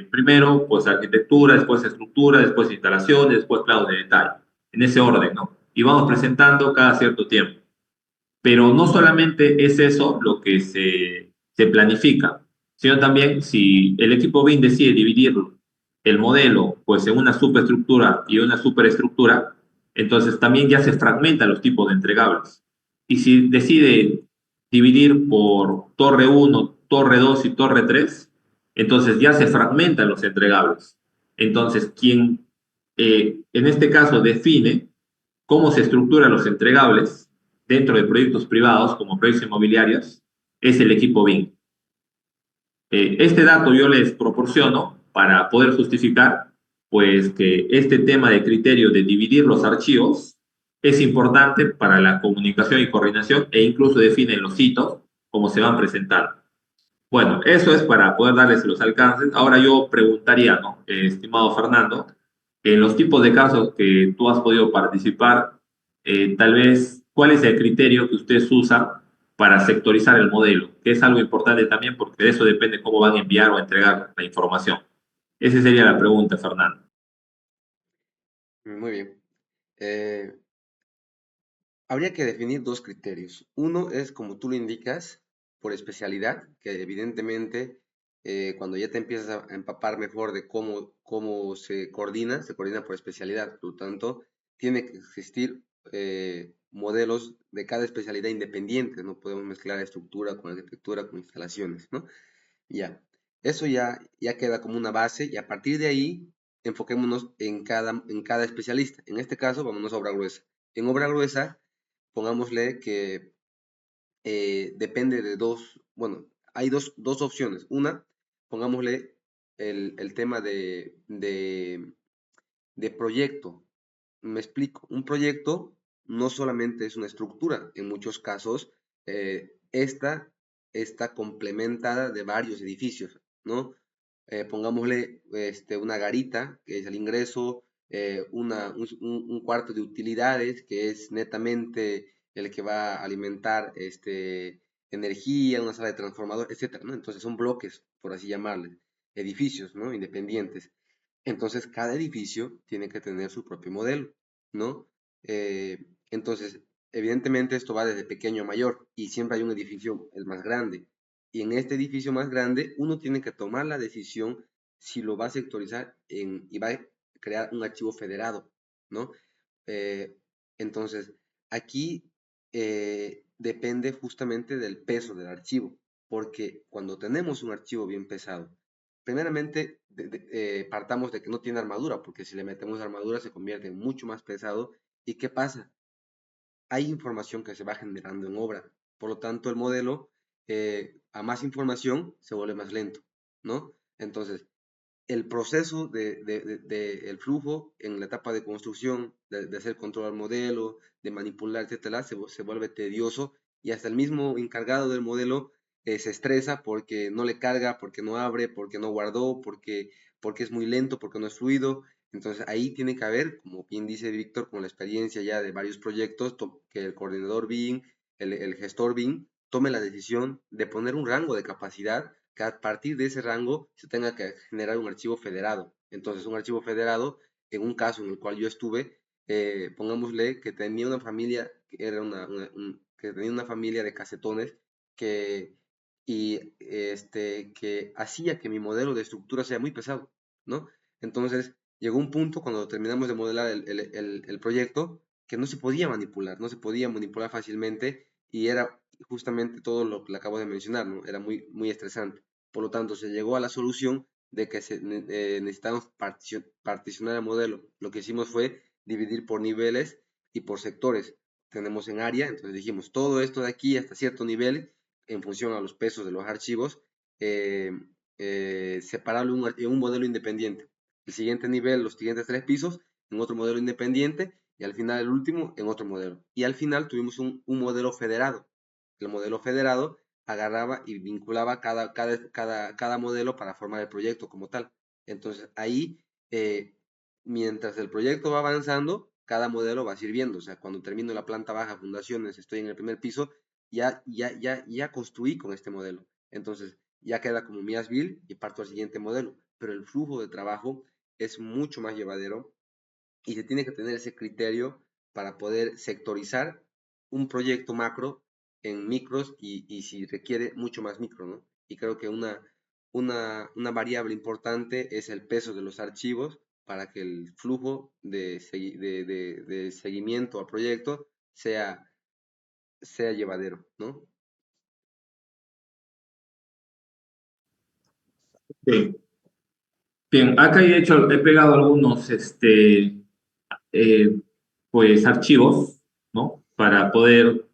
primero pues arquitectura, después estructura, después instalaciones, después planos de detalle, en ese orden, ¿no? Y vamos presentando cada cierto tiempo. Pero no solamente es eso lo que se planifica, sino también si el equipo BIM decide dividir el modelo pues en una superestructura y una superestructura, entonces también ya se fragmentan los tipos de entregables. Y si decide dividir por torre 1, torre 2 y torre 3, entonces ya se fragmentan los entregables. Entonces, quien en este caso define cómo se estructuran los entregables dentro de proyectos privados como proyectos inmobiliarios, es el equipo BIM. Este dato yo les proporciono para poder justificar pues que este tema de criterio de dividir los archivos es importante para la comunicación y coordinación e incluso define los hitos como se van presentando. Bueno, eso es para poder darles los alcances. Ahora yo preguntaría, ¿no? Estimado Fernando, en los tipos de casos que tú has podido participar, tal vez, ¿cuál es el criterio que ustedes usan para sectorizar el modelo? Que es algo importante también porque de eso depende cómo van a enviar o entregar la información. Esa sería la pregunta, Fernando. Muy bien. Eh, Habría que definir dos criterios. Uno es, como tú lo indicas, por especialidad, que evidentemente cuando ya te empiezas a empapar mejor de cómo se coordina por especialidad. Por lo tanto, tiene que existir modelos de cada especialidad independientes. No podemos mezclar estructura con arquitectura, con instalaciones, ¿no? Ya. Eso ya queda como una base y a partir de ahí enfoquémonos en cada especialista. En este caso, vámonos a obra gruesa. En obra gruesa, pongámosle que depende de bueno, hay dos opciones. Una, pongámosle el tema de proyecto. Me explico. Un proyecto no solamente es una estructura. En muchos casos, esta está complementada de varios edificios, ¿no? Pongámosle una garita, que es el ingreso, un cuarto de utilidades, que es netamente el que va a alimentar energía, una sala de transformador, etcétera, ¿no? Entonces son bloques, por así llamarles, edificios, ¿no? Independientes. Entonces cada edificio tiene que tener su propio modelo, ¿no? Entonces, evidentemente esto va desde pequeño a mayor y siempre hay un edificio el más grande. Y en este edificio más grande, uno tiene que tomar la decisión si lo va a sectorizar y va a crear un archivo federado, ¿no? Eh, entonces, aquí depende justamente del peso del archivo, porque cuando tenemos un archivo bien pesado, primeramente partamos de que no tiene armadura, porque si le metemos armadura se convierte en mucho más pesado. ¿Y qué pasa? Hay información que se va generando en obra. Por lo tanto, el modelo, a más información, se vuelve más lento, ¿no? Entonces, el proceso el flujo en la etapa de construcción, de hacer control al modelo, de manipular, etcétera, se vuelve tedioso y hasta el mismo encargado del modelo se estresa porque no le carga, porque no abre, porque no guardó, porque es muy lento, porque no es fluido. Entonces ahí tiene que haber, como bien dice Víctor, con la experiencia ya de varios proyectos, que el coordinador BIM, el gestor BIM, tome la decisión de poner un rango de capacidad que a partir de ese rango se tenga que generar un archivo federado. Entonces, un archivo federado, en un caso en el cual yo estuve, pongámosle que tenía una familia, que era que tenía una familia de casetones que, que hacía que mi modelo de estructura sea muy pesado, ¿no? Entonces, llegó un punto cuando terminamos de modelar el proyecto que no se podía manipular fácilmente y era justamente todo lo que le acabo de mencionar, ¿no? Era muy, muy estresante. Por lo tanto, se llegó a la solución de que necesitamos particionar el modelo. Lo que hicimos fue dividir por niveles y por sectores. Tenemos en área, entonces dijimos todo esto de aquí hasta cierto nivel, en función a los pesos de los archivos, eh, separarlo en un modelo independiente. El siguiente nivel, los siguientes 3 pisos, en otro modelo independiente, y al final el último en otro modelo. Y al final tuvimos un modelo federado. El modelo federado agarraba y vinculaba cada modelo para formar el proyecto como tal. Entonces ahí, eh, mientras el proyecto va avanzando, cada modelo va sirviendo. O sea, cuando termino la planta baja, fundaciones, estoy en el primer piso, ya construí con este modelo. Entonces ya queda como mi as-built y parto al siguiente modelo. Pero el flujo de trabajo es mucho más llevadero y se tiene que tener ese criterio para poder sectorizar un proyecto macro en micros y si requiere mucho más micro, ¿no? Y creo que una variable importante es el peso de los archivos para que el flujo de seguimiento al proyecto sea llevadero, ¿no? Bien, bien, acá de hecho he pegado algunos eh, pues, archivos, ¿no? Para poder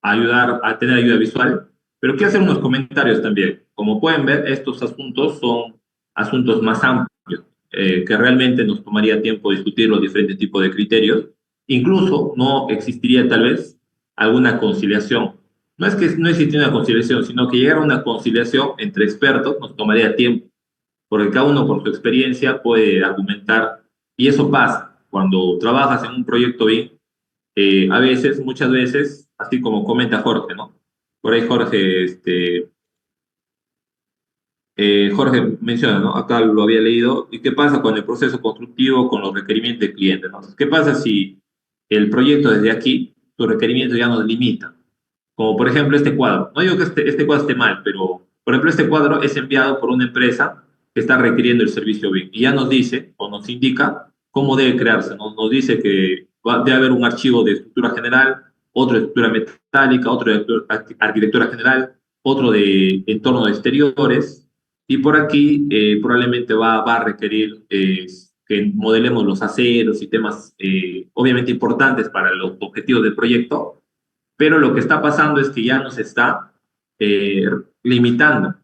ayudar a tener ayuda visual. Pero quiero hacer unos comentarios también. Como pueden ver, estos asuntos son asuntos más amplios, que realmente nos tomaría tiempo discutir los diferentes tipos de criterios. Incluso no existiría tal vez alguna conciliación. No es que no existiera una conciliación, sino que llegar a una conciliación entre expertos nos tomaría tiempo, porque cada uno por su experiencia puede argumentar, y eso pasa cuando trabajas en un proyecto bien, a veces, muchas veces, así como comenta Jorge, ¿no? Por ahí Jorge, Jorge menciona, ¿no? Acá lo había leído. ¿Y qué pasa con el proceso constructivo, con los requerimientos del cliente, ¿no? ¿Qué pasa si el proyecto desde aquí, su requerimiento ya nos limita? Como por ejemplo este cuadro. No digo que este cuadro esté mal, pero por ejemplo este cuadro es enviado por una empresa que está requiriendo el servicio BIM y ya nos dice o nos indica cómo debe crearse. Nos dice que debe haber un archivo de estructura general, otro de estructura metálica, otro de arquitectura general, otro de entorno de exteriores, y por aquí probablemente va a requerir que modelemos los aceros y temas obviamente importantes para los objetivos del proyecto, pero lo que está pasando es que ya nos está limitando.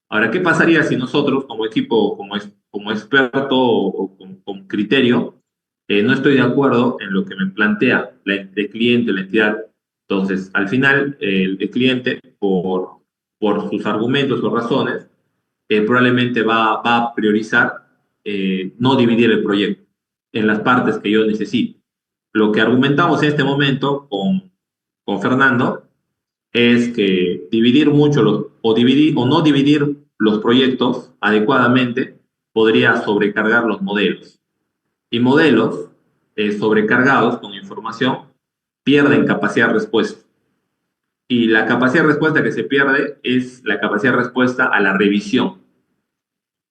Ahora, ¿qué pasaría si nosotros como equipo, como experto con criterio, no estoy de acuerdo en lo que me plantea el cliente, la entidad? Entonces, al final, el cliente, por sus argumentos o razones, probablemente va a priorizar no dividir el proyecto en las partes que yo necesito. Lo que argumentamos en este momento con Fernando es que dividir mucho dividir o no dividir los proyectos adecuadamente podría sobrecargar los modelos. Y modelos sobrecargados con información pierden capacidad de respuesta. Y la capacidad de respuesta que se pierde es la capacidad de respuesta a la revisión.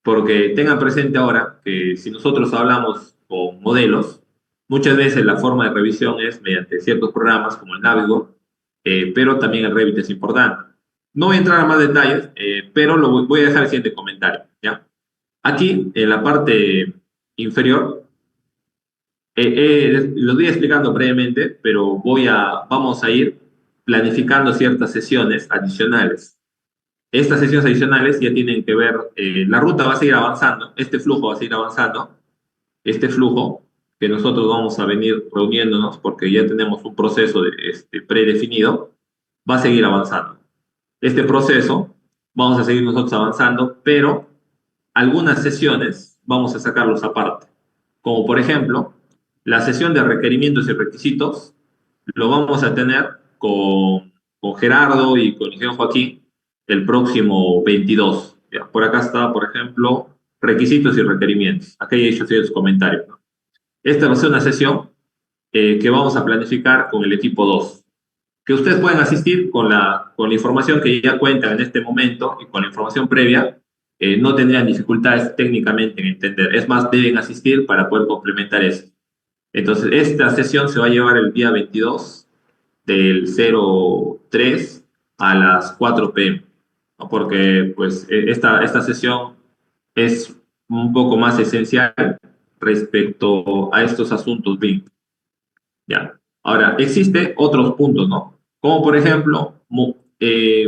Porque tengan presente ahora que si nosotros hablamos con modelos, muchas veces la forma de revisión es mediante ciertos programas como el Navigo, pero también el Revit es importante. No voy a entrar a más detalles, pero voy a dejar el siguiente comentario, ¿ya? Aquí, en la parte inferior, lo estoy explicando brevemente, pero vamos a ir planificando ciertas sesiones adicionales. Estas sesiones adicionales ya tienen que ver, la ruta va a seguir avanzando, este flujo va a seguir avanzando, este flujo que nosotros vamos a venir reuniéndonos porque ya tenemos un proceso predefinido, va a seguir avanzando. Este proceso vamos a seguir nosotros avanzando, pero algunas sesiones vamos a sacarlos aparte, como por ejemplo la sesión de requerimientos y requisitos, lo vamos a tener con Gerardo y con el ingeniero Joaquín el próximo 22. Ya, por acá está, por ejemplo, requisitos y requerimientos. Aquí he hecho ciertos comentarios, ¿no? Esta va a ser una sesión que vamos a planificar con el equipo 2, que ustedes pueden asistir con la información que ya cuentan en este momento y con la información previa. No tendrían dificultades técnicamente en entender. Es más, deben asistir para poder complementar eso. Entonces, esta sesión se va a llevar el día 22 del 03 a las 4 p.m., ¿no? Porque pues, esta sesión es un poco más esencial respecto a estos asuntos BIM. ¿Ya? Ahora, existe otros puntos, ¿no? Como por ejemplo,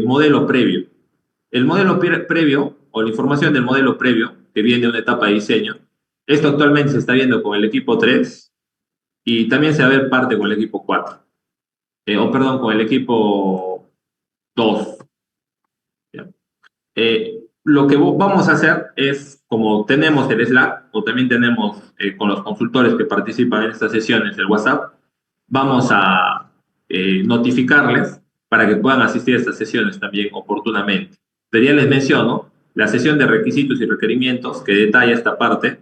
modelo previo. El modelo previo o la información del modelo previo que viene de una etapa de diseño, esto actualmente se está viendo con el equipo 3 y también se va a ver parte con el equipo 4, o perdón, con el equipo 2. ¿Ya? Lo que vamos a hacer es, como tenemos el Slack o también tenemos con los consultores que participan en estas sesiones el WhatsApp, vamos a notificarles para que puedan asistir a estas sesiones también oportunamente. Pero ya les menciono, la sesión de requisitos y requerimientos que detalla esta parte,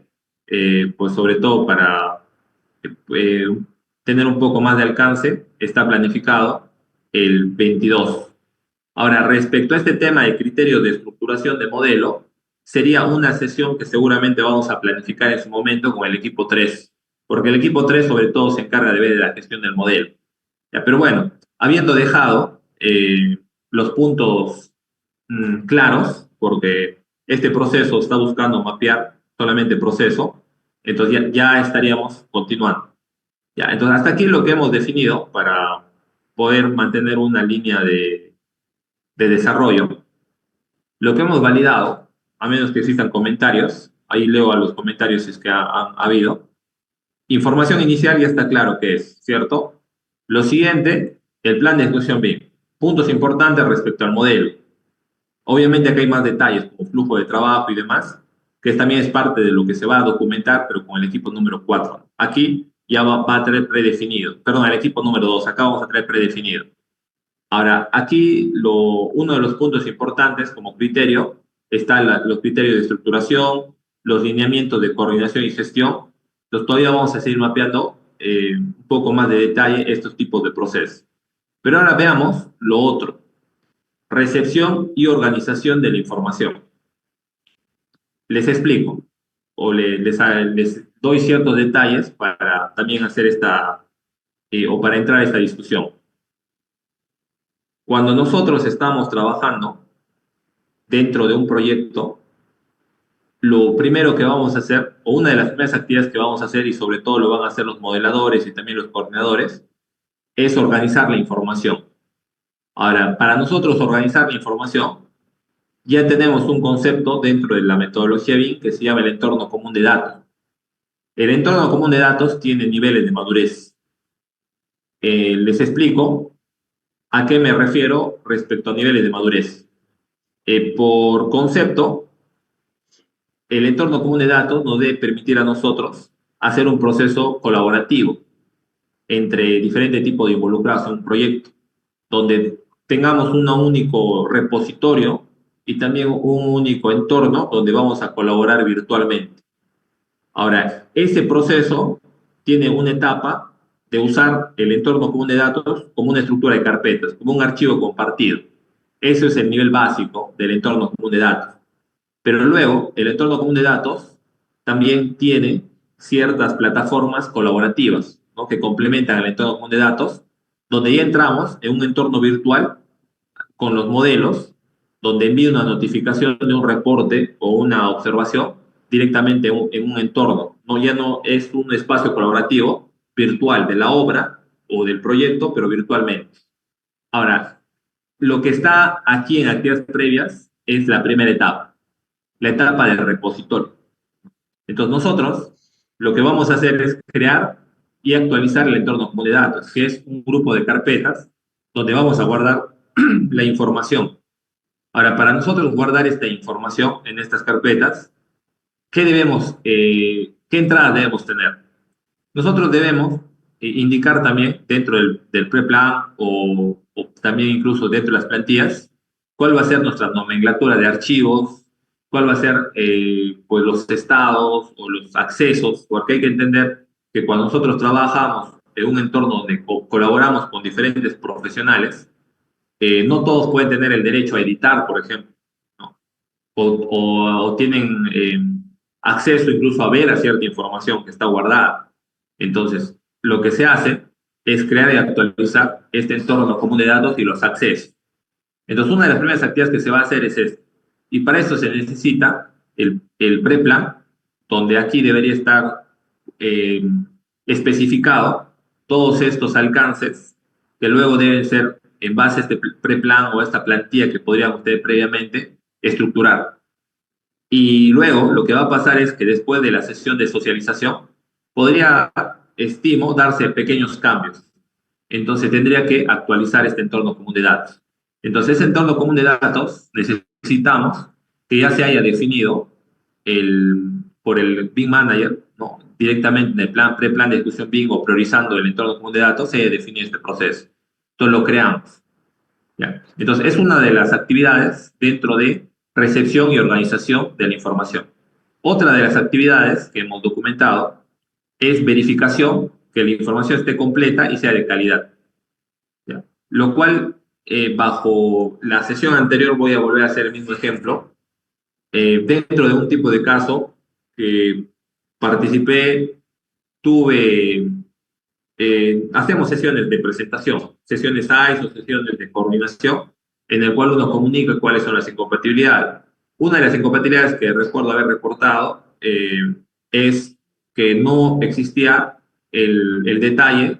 pues sobre todo para eh, tener un poco más de alcance, está planificado el 22. Ahora, respecto a este tema de criterios de estructuración de modelo, sería una sesión que seguramente vamos a planificar en su momento con el equipo 3, porque el equipo 3 sobre todo se encarga de ver la gestión del modelo. ¿Ya? Pero bueno, habiendo dejado los puntos claros, porque este proceso está buscando mapear solamente proceso, entonces ya estaríamos continuando. ¿Ya? Entonces, hasta aquí lo que hemos definido para poder mantener una línea de desarrollo, lo que hemos validado, a menos que existan comentarios, ahí leo a los comentarios si es que ha habido, información inicial ya está claro que es, ¿cierto? Lo siguiente, el plan de ejecución BIM. Puntos importantes respecto al modelo. Obviamente acá hay más detalles como flujo de trabajo y demás, que también es parte de lo que se va a documentar, pero con el equipo número 4. Aquí ya va a tener predefinido. Perdón, el equipo número 2. Acá vamos a tener predefinido. Ahora, aquí uno de los puntos importantes como criterio están los criterios de estructuración, los lineamientos de coordinación y gestión. Entonces, todavía vamos a seguir mapeando un poco más de detalle estos tipos de procesos. Pero ahora veamos lo otro, recepción y organización de la información. Les explico o les doy ciertos detalles para también hacer o para entrar a esta discusión. Cuando nosotros estamos trabajando dentro de un proyecto, lo primero que vamos a hacer, o una de las primeras actividades que vamos a hacer, y sobre todo lo van a hacer los modeladores y también los coordinadores, es organizar la información. Ahora, para nosotros organizar la información, ya tenemos un concepto dentro de la metodología BIM que se llama el entorno común de datos. El entorno común de datos tiene niveles de madurez. Les explico a qué me refiero respecto a niveles de madurez. Por concepto, el entorno común de datos nos debe permitir a nosotros hacer un proceso colaborativo entre diferentes tipos de involucrados en un proyecto, donde tengamos un único repositorio y también un único entorno donde vamos a colaborar virtualmente. Ahora, ese proceso tiene una etapa de usar el entorno común de datos como una estructura de carpetas, como un archivo compartido. Eso es el nivel básico del entorno común de datos. Pero luego, el entorno común de datos también tiene ciertas plataformas colaborativas, ¿no?, que complementan el entorno común de datos, donde ya entramos en un entorno virtual con los modelos, donde envío una notificación de un reporte o una observación directamente en un entorno. No, ya no es un espacio colaborativo virtual de la obra o del proyecto, pero virtualmente. Ahora, lo que está aquí en actividades previas es la primera etapa, la etapa del repositorio. Entonces nosotros lo que vamos a hacer es crear y actualizar el entorno común de datos, que es un grupo de carpetas donde vamos a guardar la información. Ahora, para nosotros guardar esta información en estas carpetas, ¿qué entradas debemos tener? Nosotros debemos indicar también dentro del pre-plan o también incluso dentro de las plantillas cuál va a ser nuestra nomenclatura de archivos, cuál va a ser pues los estados o los accesos, porque hay que entender que cuando nosotros trabajamos en un entorno donde colaboramos con diferentes profesionales, no todos pueden tener el derecho a editar, por ejemplo, ¿no? O tienen acceso incluso a ver a cierta información que está guardada. Entonces, lo que se hace es crear y actualizar este entorno común de datos y los accesos. Entonces, una de las primeras actividades que se va a hacer es esto. Y para eso se necesita el pre-plan, donde aquí debería estar eh, especificado todos estos alcances que luego deben ser, en base a este pre-plan o a esta plantilla que podrían ustedes previamente estructurar. Y luego lo que va a pasar es que después de la sesión de socialización, podría, estimo, darse pequeños cambios. Entonces tendría que actualizar este entorno común de datos. Entonces, ese entorno común de datos necesitamos que ya se haya definido por el BIM Manager, ¿no?, directamente en el pre-plan de ejecución BIM o priorizando el entorno común de datos, se haya definido este proceso. Entonces lo creamos. ¿Ya? Entonces, es una de las actividades dentro de recepción y organización de la información. Otra de las actividades que hemos documentado es verificación, que la información esté completa y sea de calidad. ¿Ya? Lo cual, bajo la sesión anterior, voy a volver a hacer el mismo ejemplo. Dentro de un tipo de caso que participé, hacemos sesiones de presentación, sesiones ISO, sesiones de coordinación, en el cual uno comunica cuáles son las incompatibilidades. Una de las incompatibilidades que recuerdo haber reportado es que no existía el detalle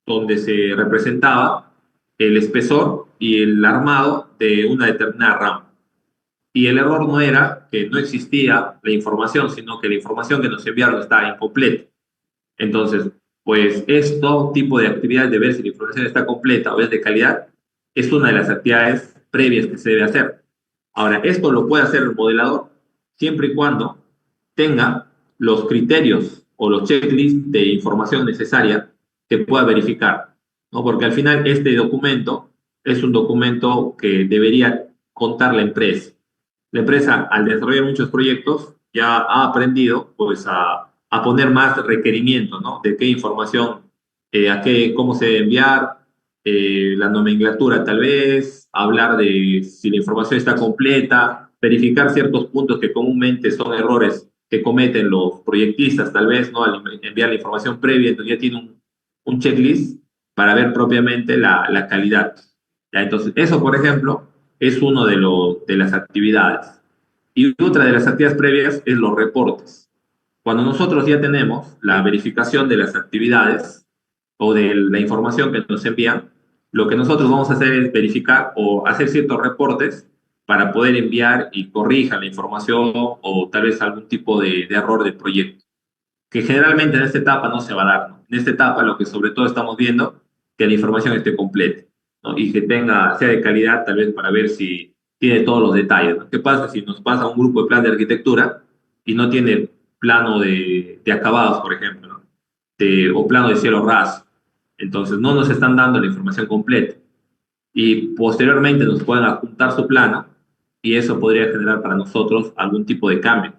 donde se representaba el espesor y el armado de una determinada rama. Y el error no era que no existía la información, sino que la información que nos enviaron estaba incompleta. Entonces, pues esto tipo de actividades de ver si la información está completa o es de calidad es una de las actividades previas que se debe hacer. Ahora, esto lo puede hacer el modelador siempre y cuando tenga los criterios o los checklists de información necesaria que pueda verificar, ¿no? Porque al final este documento es un documento que debería contar la empresa. La empresa, al desarrollar muchos proyectos, ya ha aprendido pues a poner más requerimientos, ¿no? De qué información, cómo se debe enviar, la nomenclatura tal vez, hablar de si la información está completa, verificar ciertos puntos que comúnmente son errores que cometen los proyectistas tal vez, ¿no? Al enviar la información previa, entonces ya tiene un checklist para ver propiamente la calidad. ¿Ya? Entonces, eso, por ejemplo, es uno de las actividades. Y otra de las actividades previas es los reportes. Cuando nosotros ya tenemos la verificación de las actividades o de la información que nos envían, lo que nosotros vamos a hacer es verificar o hacer ciertos reportes para poder enviar y corrija la información o tal vez algún tipo de error del proyecto, que generalmente en esta etapa no se va a dar, ¿no? En esta etapa lo que sobre todo estamos viendo que la información esté completa, ¿no? Y que sea de calidad tal vez para ver si tiene todos los detalles, ¿no? ¿Qué pasa si nos pasa un grupo de plan de arquitectura y no tiene plano de acabados, por ejemplo, ¿no? O plano de cielo raso? Entonces no nos están dando la información completa y posteriormente nos pueden adjuntar su plano y eso podría generar para nosotros algún tipo de cambio.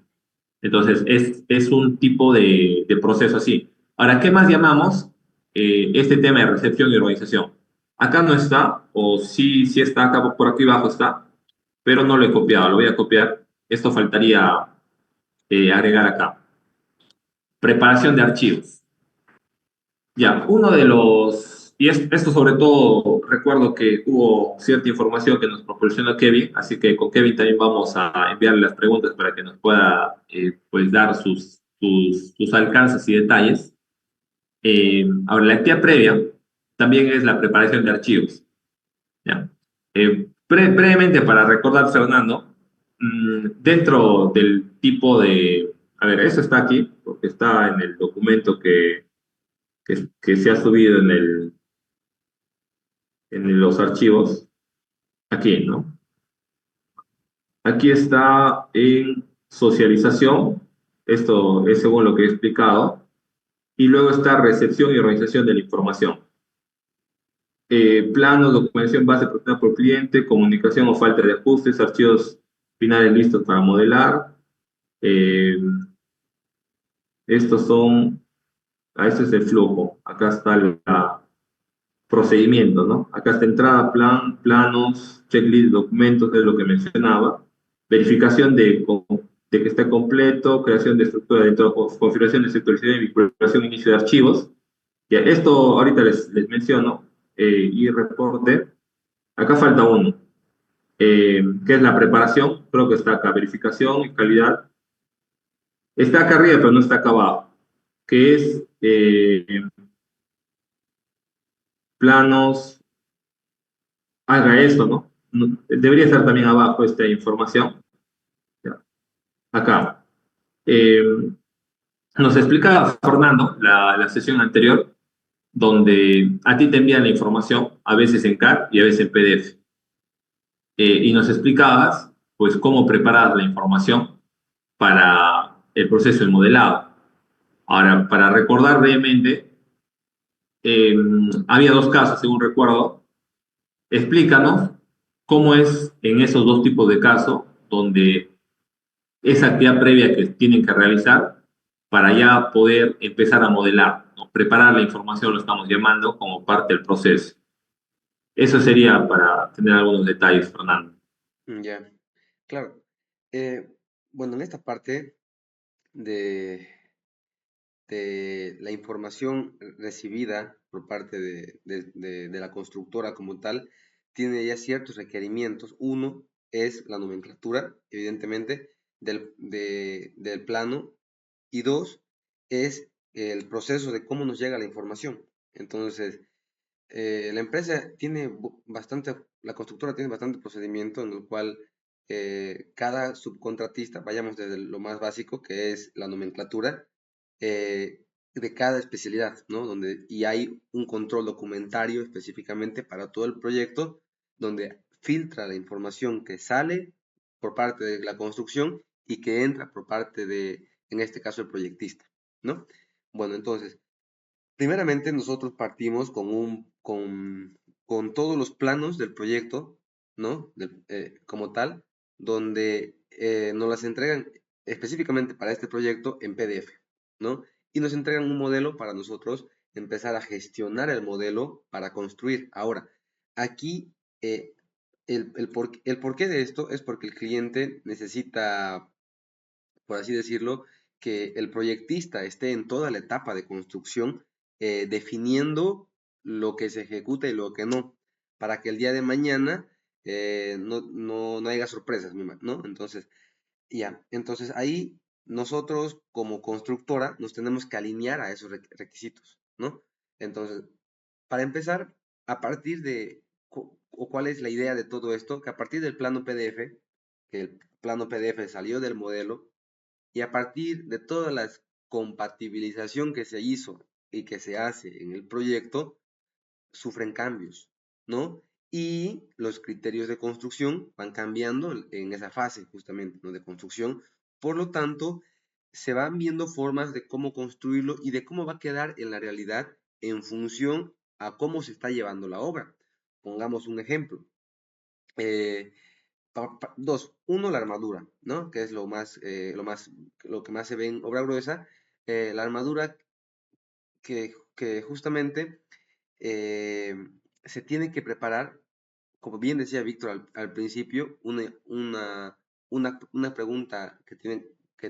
Entonces, es un tipo de proceso así. Ahora, ¿qué más llamamos este tema de recepción y organización? Acá no está, o sí, sí está, acá por aquí abajo está, pero no lo he copiado, lo voy a copiar. Esto faltaría agregar acá. Preparación de archivos. Ya, uno de los, esto sobre todo recuerdo que hubo cierta información que nos proporcionó Kevin, así que con Kevin también vamos a enviarle las preguntas para que nos pueda pues dar sus alcances y detalles. Ahora, la actividad previa también es la preparación de archivos. ¿Ya? Brevemente para recordar, Fernando, dentro del tipo de, a ver, eso está aquí, porque está en el documento que se ha subido en los archivos, aquí, ¿no? Aquí está en socialización, esto es según lo que he explicado, y luego está recepción y organización de la información. Planos, documentación base proporcionada por cliente, comunicación o falta de ajustes, archivos finales listos para modelar. Eh, estos son, este es el flujo, acá está el procedimiento, ¿no? Acá está entrada, planos, checklist, documentos, es lo que mencionaba. Verificación de que está completo, creación de estructura dentro, configuración de sectorización y vinculación, inicio de archivos. Ya, esto ahorita les menciono, y reporte. Acá falta uno, que es la preparación, creo que está acá, verificación y calidad. Está acá arriba, pero no está acá abajo, que es planos, haga esto, ¿no? Debería estar también abajo esta información. Ya, acá. Eh, nos explicaba Fernando la sesión anterior, donde a ti te envían la información, a veces en CAD y a veces en PDF. Y nos explicabas, pues, cómo preparar la información para el proceso de modelado. Ahora, para recordar brevemente, eh, había dos casos, según recuerdo. Explícanos cómo es en esos dos tipos de casos donde esa actividad previa que tienen que realizar para ya poder empezar a modelar, ¿no? Preparar la información, lo estamos llamando como parte del proceso. Eso sería para tener algunos detalles, Fernando. Ya, claro. Eh, bueno, en esta parte de, de la información recibida por parte de la constructora como tal, tiene ya ciertos requerimientos. Uno es la nomenclatura, evidentemente, del plano, y dos es el proceso de cómo nos llega la información. Entonces, la empresa tiene bastante, la constructora tiene bastante procedimiento en el cual cada subcontratista, vayamos desde lo más básico, que es la nomenclatura, de cada especialidad, ¿no? Y hay un control documentario específicamente para todo el proyecto, donde filtra la información que sale por parte de la construcción y que entra por parte de, en este caso, el proyectista, ¿no? Bueno, entonces, primeramente, nosotros partimos con todos los planos del proyecto, ¿no? Como tal, donde nos las entregan específicamente para este proyecto en PDF, ¿no? Y nos entregan un modelo para nosotros empezar a gestionar el modelo para construir. Ahora, aquí el porqué de esto es porque el cliente necesita, por así decirlo, que el proyectista esté en toda la etapa de construcción, definiendo lo que se ejecuta y lo que no, para que el día de mañana no haya sorpresas, ¿no? Entonces, ya, entonces ahí nosotros como constructora nos tenemos que alinear a esos requisitos, ¿no? Entonces, para empezar, a partir de, o cuál es la idea de todo esto, que a partir del plano PDF, que el plano PDF salió del modelo, y a partir de toda la compatibilización que se hizo y que se hace en el proyecto, sufren cambios, ¿no? Y los criterios de construcción van cambiando en esa fase justamente, ¿no? De construcción. Por lo tanto, se van viendo formas de cómo construirlo y de cómo va a quedar en la realidad en función a cómo se está llevando la obra. Pongamos un ejemplo. Eh, Dos, uno, la armadura, ¿no? Que es lo que más se ve en obra gruesa. La armadura que justamente eh, se tiene que preparar, como bien decía Víctor al principio, una pregunta que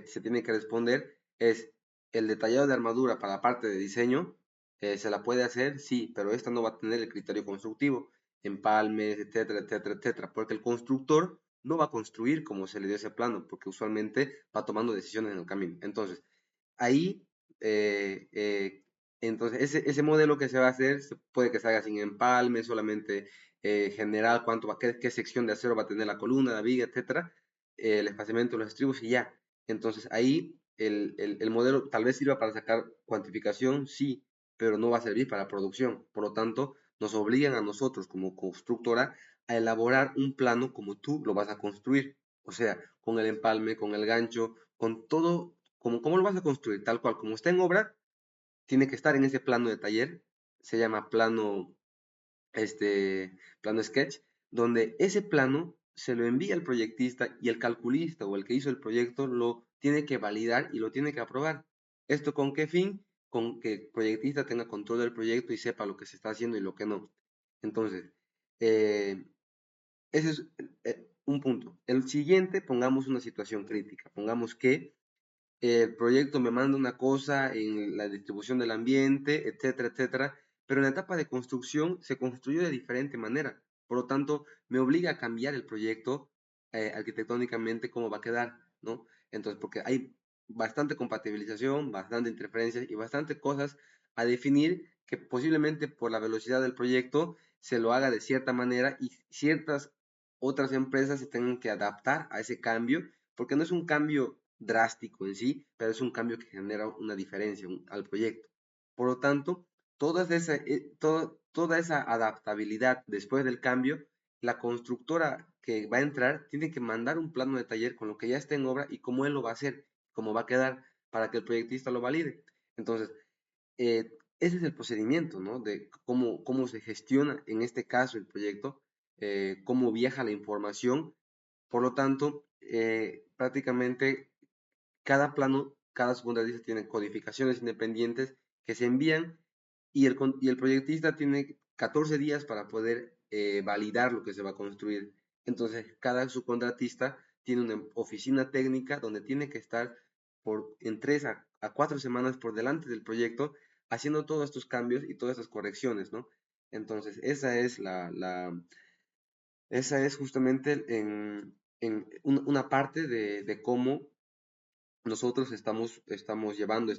se tiene que responder es, ¿el detallado de armadura para la parte de diseño se la puede hacer? Sí, pero esta no va a tener el criterio constructivo, empalmes, etcétera, etcétera, etcétera, porque el constructor no va a construir como se le dio ese plano, porque usualmente va tomando decisiones en el camino. Entonces, ahí, eh, eh, entonces, ese modelo que se va a hacer puede que se haga sin empalme, solamente general, qué sección de acero va a tener la columna, la viga, etcétera, el espaciamiento de los estribos y ya. Entonces, ahí el modelo tal vez sirva para sacar cuantificación, sí, pero no va a servir para producción. Por lo tanto, nos obligan a nosotros como constructora a elaborar un plano como tú lo vas a construir. O sea, con el empalme, con el gancho, con todo, cómo lo vas a construir, tal cual, como está en obra, tiene que estar en ese plano de taller, se llama plano sketch, donde ese plano se lo envía al proyectista y el calculista o el que hizo el proyecto lo tiene que validar y lo tiene que aprobar. ¿Esto con qué fin? Con que el proyectista tenga control del proyecto y sepa lo que se está haciendo y lo que no. Entonces, eh, ese es un punto. El siguiente, pongamos una situación crítica. Pongamos que el proyecto me manda una cosa en la distribución del ambiente, etcétera, etcétera, pero en la etapa de construcción se construyó de diferente manera. Por lo tanto, me obliga a cambiar el proyecto arquitectónicamente cómo va a quedar, ¿no? Entonces, porque hay bastante compatibilización, bastante interferencias y bastante cosas a definir que posiblemente por la velocidad del proyecto se lo haga de cierta manera y ciertas otras empresas se tengan que adaptar a ese cambio, porque no es un cambio drástico en sí, pero es un cambio que genera una diferencia al proyecto. Por lo tanto, toda esa adaptabilidad después del cambio, la constructora que va a entrar tiene que mandar un plano de taller con lo que ya está en obra y cómo él lo va a hacer, cómo va a quedar para que el proyectista lo valide. Entonces, ese es el procedimiento, ¿no? De cómo se gestiona en este caso el proyecto, cómo viaja la información. Por lo tanto, prácticamente cada plano, cada subcontratista tiene codificaciones independientes que se envían y el proyectista tiene 14 días para poder validar lo que se va a construir. Entonces, cada subcontratista tiene una oficina técnica donde tiene que estar en 3 a 4 semanas por delante del proyecto haciendo todos estos cambios y todas estas correcciones, ¿no? Entonces, esa es justamente una parte de cómo nosotros estamos llevando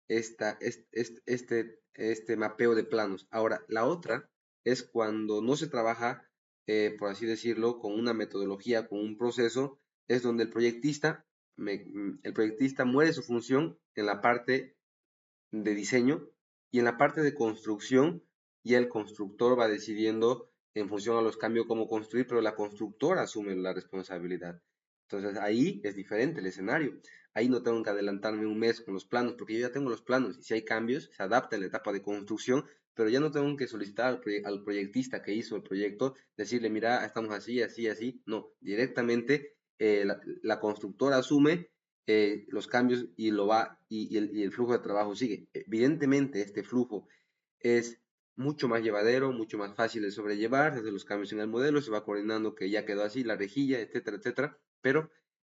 este mapeo de planos. Ahora, la otra es cuando no se trabaja, por así decirlo, con una metodología, con un proceso, es donde el proyectista muere su función en la parte de diseño y en la parte de construcción ya el constructor va decidiendo en función a los cambios cómo construir, pero la constructora asume la responsabilidad. Entonces ahí es diferente el escenario. Ahí no tengo que adelantarme un mes con los planos, porque yo ya tengo los planos y si hay cambios, se adapta en la etapa de construcción, pero ya no tengo que solicitar al proyectista que hizo el proyecto, decirle, mira, estamos así, así, así. No, directamente la constructora asume los cambios y el flujo de trabajo sigue. Evidentemente, este flujo es mucho más llevadero, mucho más fácil de sobrellevar, desde los cambios en el modelo, se va coordinando que ya quedó así, la rejilla, etcétera, etcétera,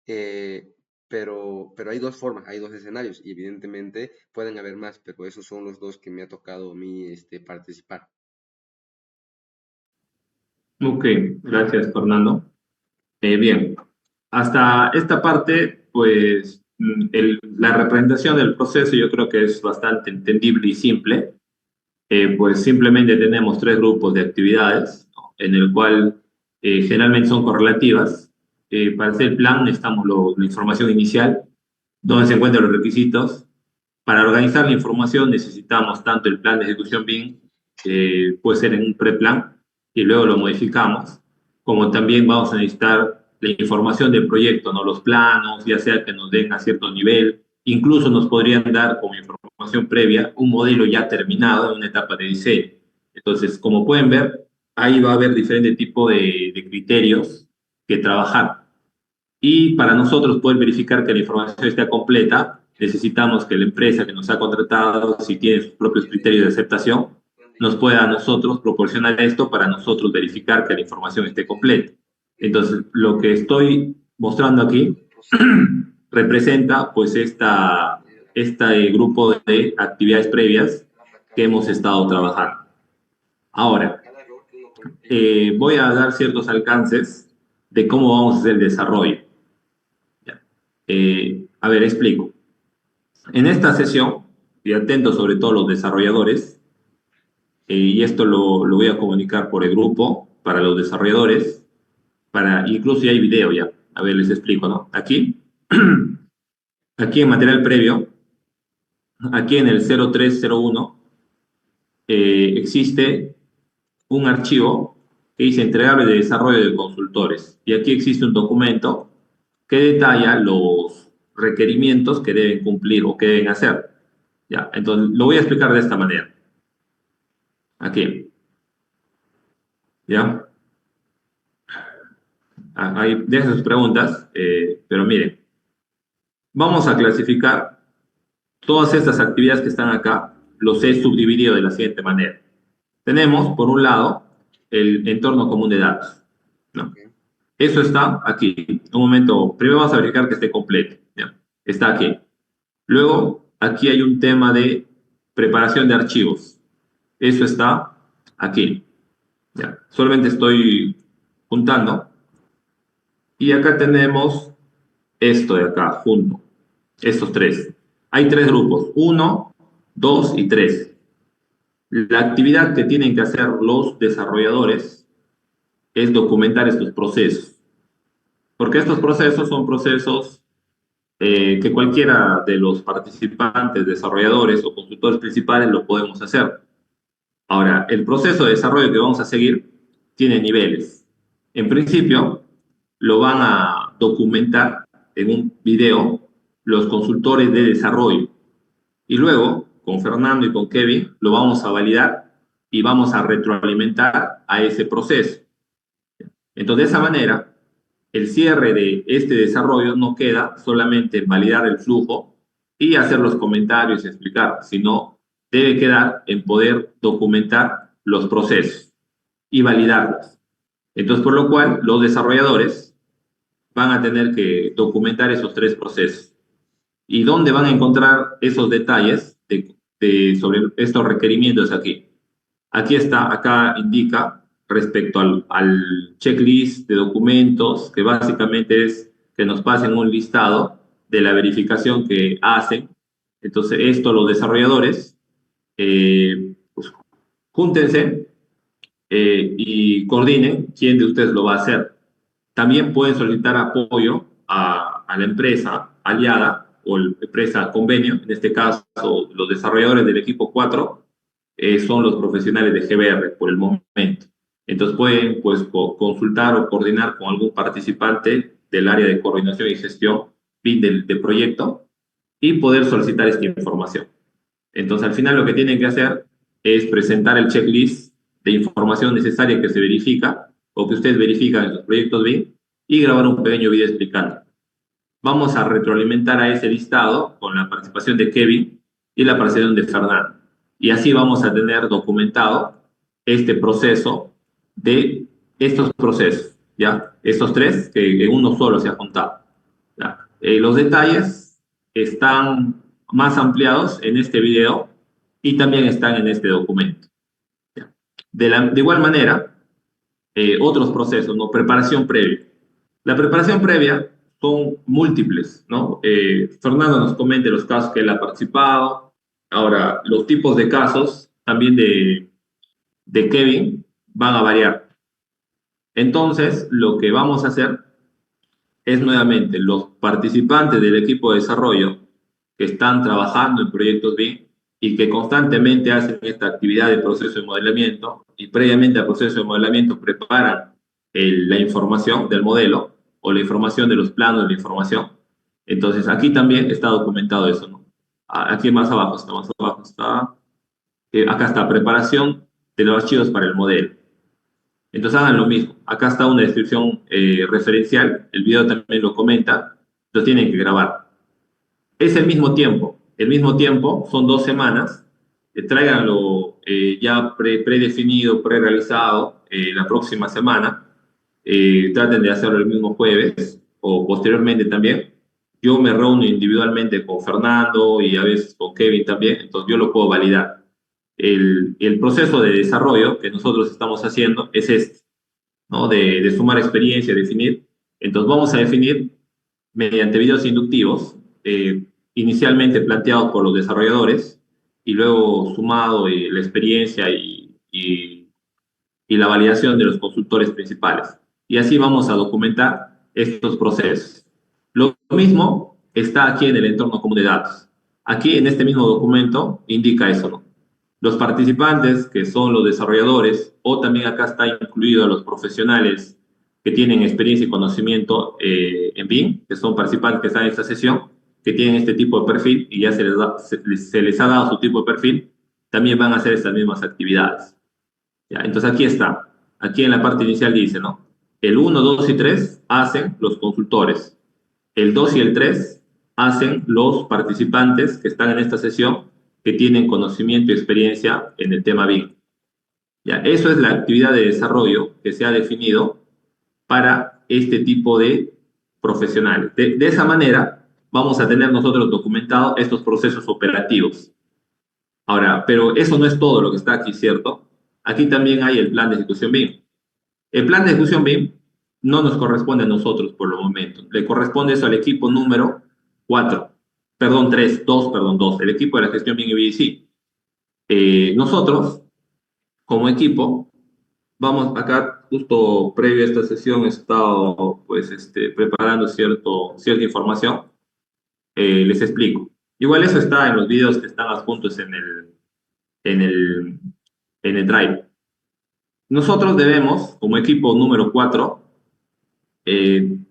eh, pero hay dos formas, hay dos escenarios, y evidentemente pueden haber más, pero esos son los dos que me ha tocado a mí participar. Ok, gracias, Fernando. Bien, hasta esta parte, pues la representación del proceso yo creo que es bastante entendible y simple. Pues simplemente tenemos tres grupos de actividades, ¿no? En el cual generalmente son correlativas. Para hacer el plan necesitamos la información inicial, donde se encuentran los requisitos. Para organizar la información necesitamos tanto el plan de ejecución BIM, puede ser en un preplan, y luego lo modificamos, como también vamos a necesitar la información del proyecto, ¿no? Los planos, ya sea que nos den a cierto nivel, incluso nos podrían dar como información previa un modelo ya terminado en una etapa de diseño. Entonces, como pueden ver, ahí va a haber diferente tipo de criterios que trabajar. Y para nosotros poder verificar que la información esté completa, necesitamos que la empresa que nos ha contratado, si tiene sus propios criterios de aceptación, nos pueda a nosotros proporcionar esto para nosotros verificar que la información esté completa. Entonces, lo que estoy mostrando aquí representa pues este grupo de actividades previas que hemos estado trabajando. Ahora, voy a dar ciertos alcances de cómo vamos a hacer el desarrollo. A ver, explico. En esta sesión, y atento sobre todo los desarrolladores, y esto lo voy a comunicar por el grupo para los desarrolladores, incluso ya hay video ya. A ver, les explico, ¿no? Aquí en material previo, aquí en el 0301, existe un archivo que dice entregable de desarrollo de consultores. Y aquí existe un documento que detalla los requerimientos que deben cumplir o que deben hacer. Ya, entonces lo voy a explicar de esta manera. Aquí. ¿Ya? Ahí dejen sus preguntas, pero miren, vamos a clasificar todas estas actividades que están acá, los he subdividido de la siguiente manera. Tenemos, por un lado, el entorno común de datos, ¿no? Okay. Eso está aquí. Un momento, primero vamos a verificar que esté completo. ¿Ya? Está aquí. Luego, aquí hay un tema de preparación de archivos. Eso está aquí. ¿Ya? Solamente estoy juntando. Y acá tenemos esto de acá, junto. Estos tres. Hay tres grupos. 1, 2 y 3. La actividad que tienen que hacer los desarrolladores es documentar estos procesos. Porque estos procesos son procesos que cualquiera de los participantes, desarrolladores o consultores principales lo podemos hacer. Ahora, el proceso de desarrollo que vamos a seguir tiene niveles. En principio, lo van a documentar en un video los consultores de desarrollo. Y luego, con Fernando y con Kevin, lo vamos a validar y vamos a retroalimentar a ese proceso. Entonces, de esa manera, el cierre de este desarrollo no queda solamente en validar el flujo y hacer los comentarios y explicar, sino debe quedar en poder documentar los procesos y validarlos. Entonces, por lo cual, los desarrolladores van a tener que documentar esos tres procesos. ¿Y dónde van a encontrar esos detalles sobre estos requerimientos aquí? Aquí está, acá indica respecto al checklist de documentos, que básicamente es que nos pasen un listado de la verificación que hacen Entonces, esto los desarrolladores, pues, júntense y coordinen quién de ustedes lo va a hacer. También pueden solicitar apoyo a la empresa aliada o la empresa convenio. En este caso, los desarrolladores del equipo 4 son los profesionales de GBR por el momento. Entonces pueden pues, consultar o coordinar con algún participante del área de coordinación y gestión del proyecto y poder solicitar esta información. Entonces, al final lo que tienen que hacer es presentar el checklist de información necesaria que se verifica o que ustedes verifican en los proyectos BIM y grabar un pequeño video explicando. Vamos a retroalimentar a ese listado con la participación de Kevin y la participación de Fernando. Y así vamos a tener documentado este proceso de estos procesos, ¿ya? Estos tres que en uno solo se ha juntado. ¿Ya? Los detalles están más ampliados en este video y también están en este documento. ¿Ya? De igual manera, otros procesos, ¿no? Preparación previa. La preparación previa son múltiples, ¿no? Fernando nos comenta los casos que él ha participado. Ahora, los tipos de casos también de Kevin van a variar. Entonces, lo que vamos a hacer es nuevamente los participantes del equipo de desarrollo que están trabajando en proyectos BIM y que constantemente hacen esta actividad de proceso de modelamiento y previamente al proceso de modelamiento preparan la información del modelo o la información de los planos de la información. Entonces aquí también está documentado eso, ¿no? Aquí más abajo está, acá está preparación de los archivos para el modelo. Entonces hagan lo mismo. Acá está una descripción referencial, el video también lo comenta, lo tienen que grabar. Es el mismo tiempo, son 2 semanas, tráiganlo ya predefinido, pre-realizado la próxima semana, traten de hacerlo el mismo jueves o posteriormente también. Yo me reúno individualmente con Fernando y a veces con Kevin también, entonces yo lo puedo validar. El proceso de desarrollo que nosotros estamos haciendo es este, ¿no? De sumar experiencia, definir. Entonces vamos a definir mediante videos inductivos, inicialmente planteados por los desarrolladores y luego sumado la experiencia y la validación de los consultores principales. Y así vamos a documentar estos procesos. Lo mismo está aquí en el entorno común de datos. Aquí en este mismo documento indica eso, ¿no? Los participantes, que son los desarrolladores, o también acá está incluido a los profesionales que tienen experiencia y conocimiento en BIM, que son participantes que están en esta sesión, que tienen este tipo de perfil y ya se les ha dado su tipo de perfil, también van a hacer estas mismas actividades. ¿Ya? Entonces aquí está, aquí en la parte inicial dice, ¿no? El 1, 2 y 3 hacen los consultores. El 2 y el 3 hacen los participantes que están en esta sesión que tienen conocimiento y experiencia en el tema BIM. ¿Ya? Eso es la actividad de desarrollo que se ha definido para este tipo de profesionales. De esa manera vamos a tener nosotros documentados estos procesos operativos. Ahora, pero eso no es todo lo que está aquí, ¿cierto? Aquí también hay el plan de ejecución BIM. El plan de ejecución BIM no nos corresponde a nosotros por el momento. Le corresponde eso al equipo número 4, perdón, 3, 2, perdón, 2, el equipo de la gestión BIM y BDC. Nosotros, como equipo, vamos acá, justo previo a esta sesión, he estado pues, preparando cierta información. Les explico. Igual eso está en los videos que están adjuntos en el, en el Drive. Nosotros debemos, como equipo número 4,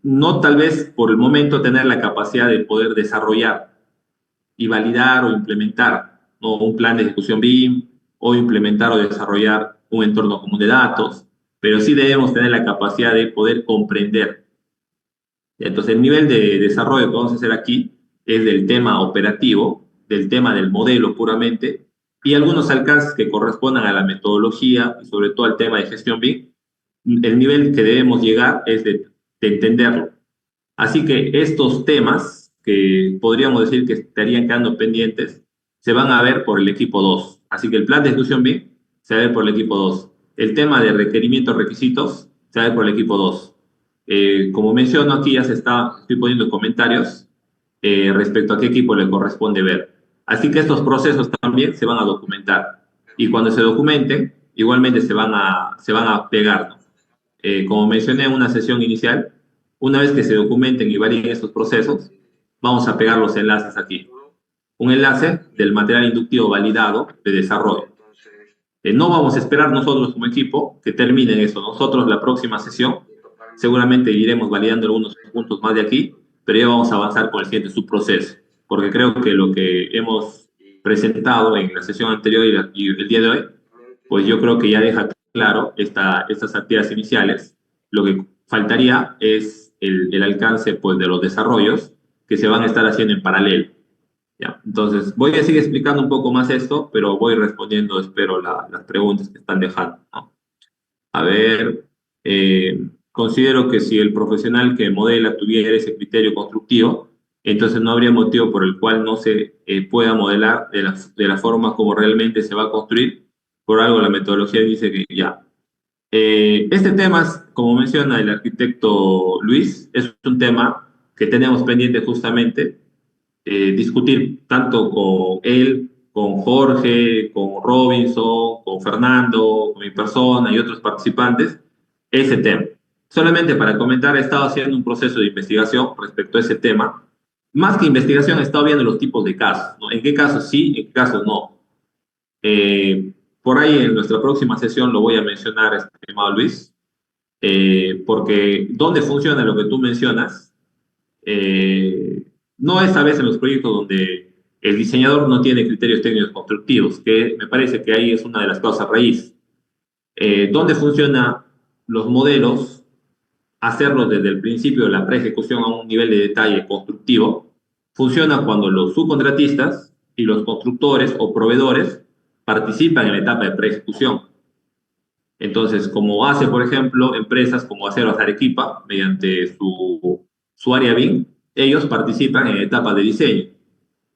no tal vez por el momento tener la capacidad de poder desarrollar y validar o implementar, ¿no? Un plan de ejecución BIM o implementar o desarrollar un entorno común de datos, pero sí debemos tener la capacidad de poder comprender. Entonces, el nivel de desarrollo que vamos a hacer aquí es del tema operativo, del tema del modelo puramente, y algunos alcances que correspondan a la metodología y sobre todo al tema de gestión BIM. El nivel que debemos llegar es de entenderlo. Así que estos temas que podríamos decir que estarían quedando pendientes se van a ver por el equipo 2. Así que el plan de ejecución BIM se va a ver por el equipo 2. El tema de requerimientos, requisitos, se va a ver por el equipo 2. Como menciono aquí, estoy poniendo comentarios respecto a qué equipo le corresponde ver. Así que estos procesos también se van a documentar. Y cuando se documenten, igualmente se van a pegar, ¿no? Como mencioné en una sesión inicial, una vez que se documenten y validen estos procesos, vamos a pegar los enlaces aquí. Un enlace del material inductivo validado de desarrollo. No vamos a esperar nosotros como equipo que terminen eso. Nosotros la próxima sesión seguramente iremos validando algunos puntos más de aquí, pero ya vamos a avanzar con el siguiente subproceso, porque creo que lo que hemos presentado en la sesión anterior y el día de hoy, pues yo creo que ya deja claro estas actividades iniciales. Lo que faltaría es el alcance pues, de los desarrollos que se van a estar haciendo en paralelo. ¿Ya? Entonces, voy a seguir explicando un poco más esto, pero voy respondiendo, espero, las preguntas que están dejando, ¿no? A ver, considero que si el profesional que modela tuviera ese criterio constructivo, entonces no habría motivo por el cual no se pueda modelar de la forma como realmente se va a construir. Por algo la metodología dice que ya. Este tema, como menciona el arquitecto Luis, es un tema que tenemos pendiente justamente discutir tanto con él, con Jorge, con Robinson, con Fernando, con mi persona y otros participantes, ese tema. Solamente para comentar, he estado haciendo un proceso de investigación respecto a ese tema. Más que investigación, he estado viendo los tipos de casos, ¿no? En qué casos sí, en qué casos no. Por ahí en nuestra próxima sesión lo voy a mencionar, estimado Luis, porque donde funciona lo que tú mencionas, eh, no es a veces en los proyectos donde el diseñador no tiene criterios técnicos constructivos, que me parece que ahí es una de las causas raíz. Donde funcionan los modelos, hacerlos desde el principio de la preejecución a un nivel de detalle constructivo, funciona cuando los subcontratistas y los constructores o proveedores participan en la etapa de preejecución. Entonces, como hace, por ejemplo, empresas como Aceros Arequipa, mediante su área BIM, ellos participan en etapas de diseño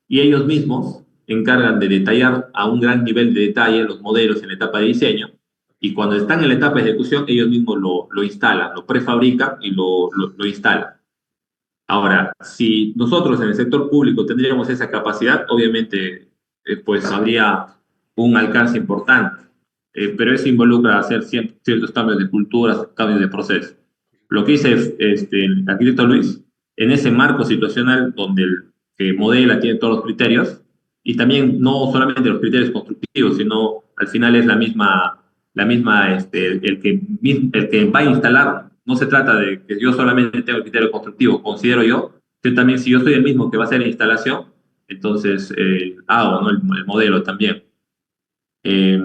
y ellos mismos encargan de detallar a un gran nivel de detalle los modelos en la etapa de diseño y cuando están en la etapa de ejecución, ellos mismos lo instalan, lo prefabrican y lo instalan. Ahora, si nosotros en el sector público tendríamos esa capacidad, obviamente, pues habría un alcance importante. Pero eso involucra hacer ciertos cambios de culturas, cambios de proceso. Lo que dice el arquitecto Luis, en ese marco situacional donde el que modela tiene todos los criterios, y también no solamente los criterios constructivos, sino al final es el que va a instalar. No se trata de que yo solamente tengo el criterio constructivo, considero yo que también si yo soy el mismo que va a hacer la instalación, entonces hago, ¿no? El modelo también. Eh,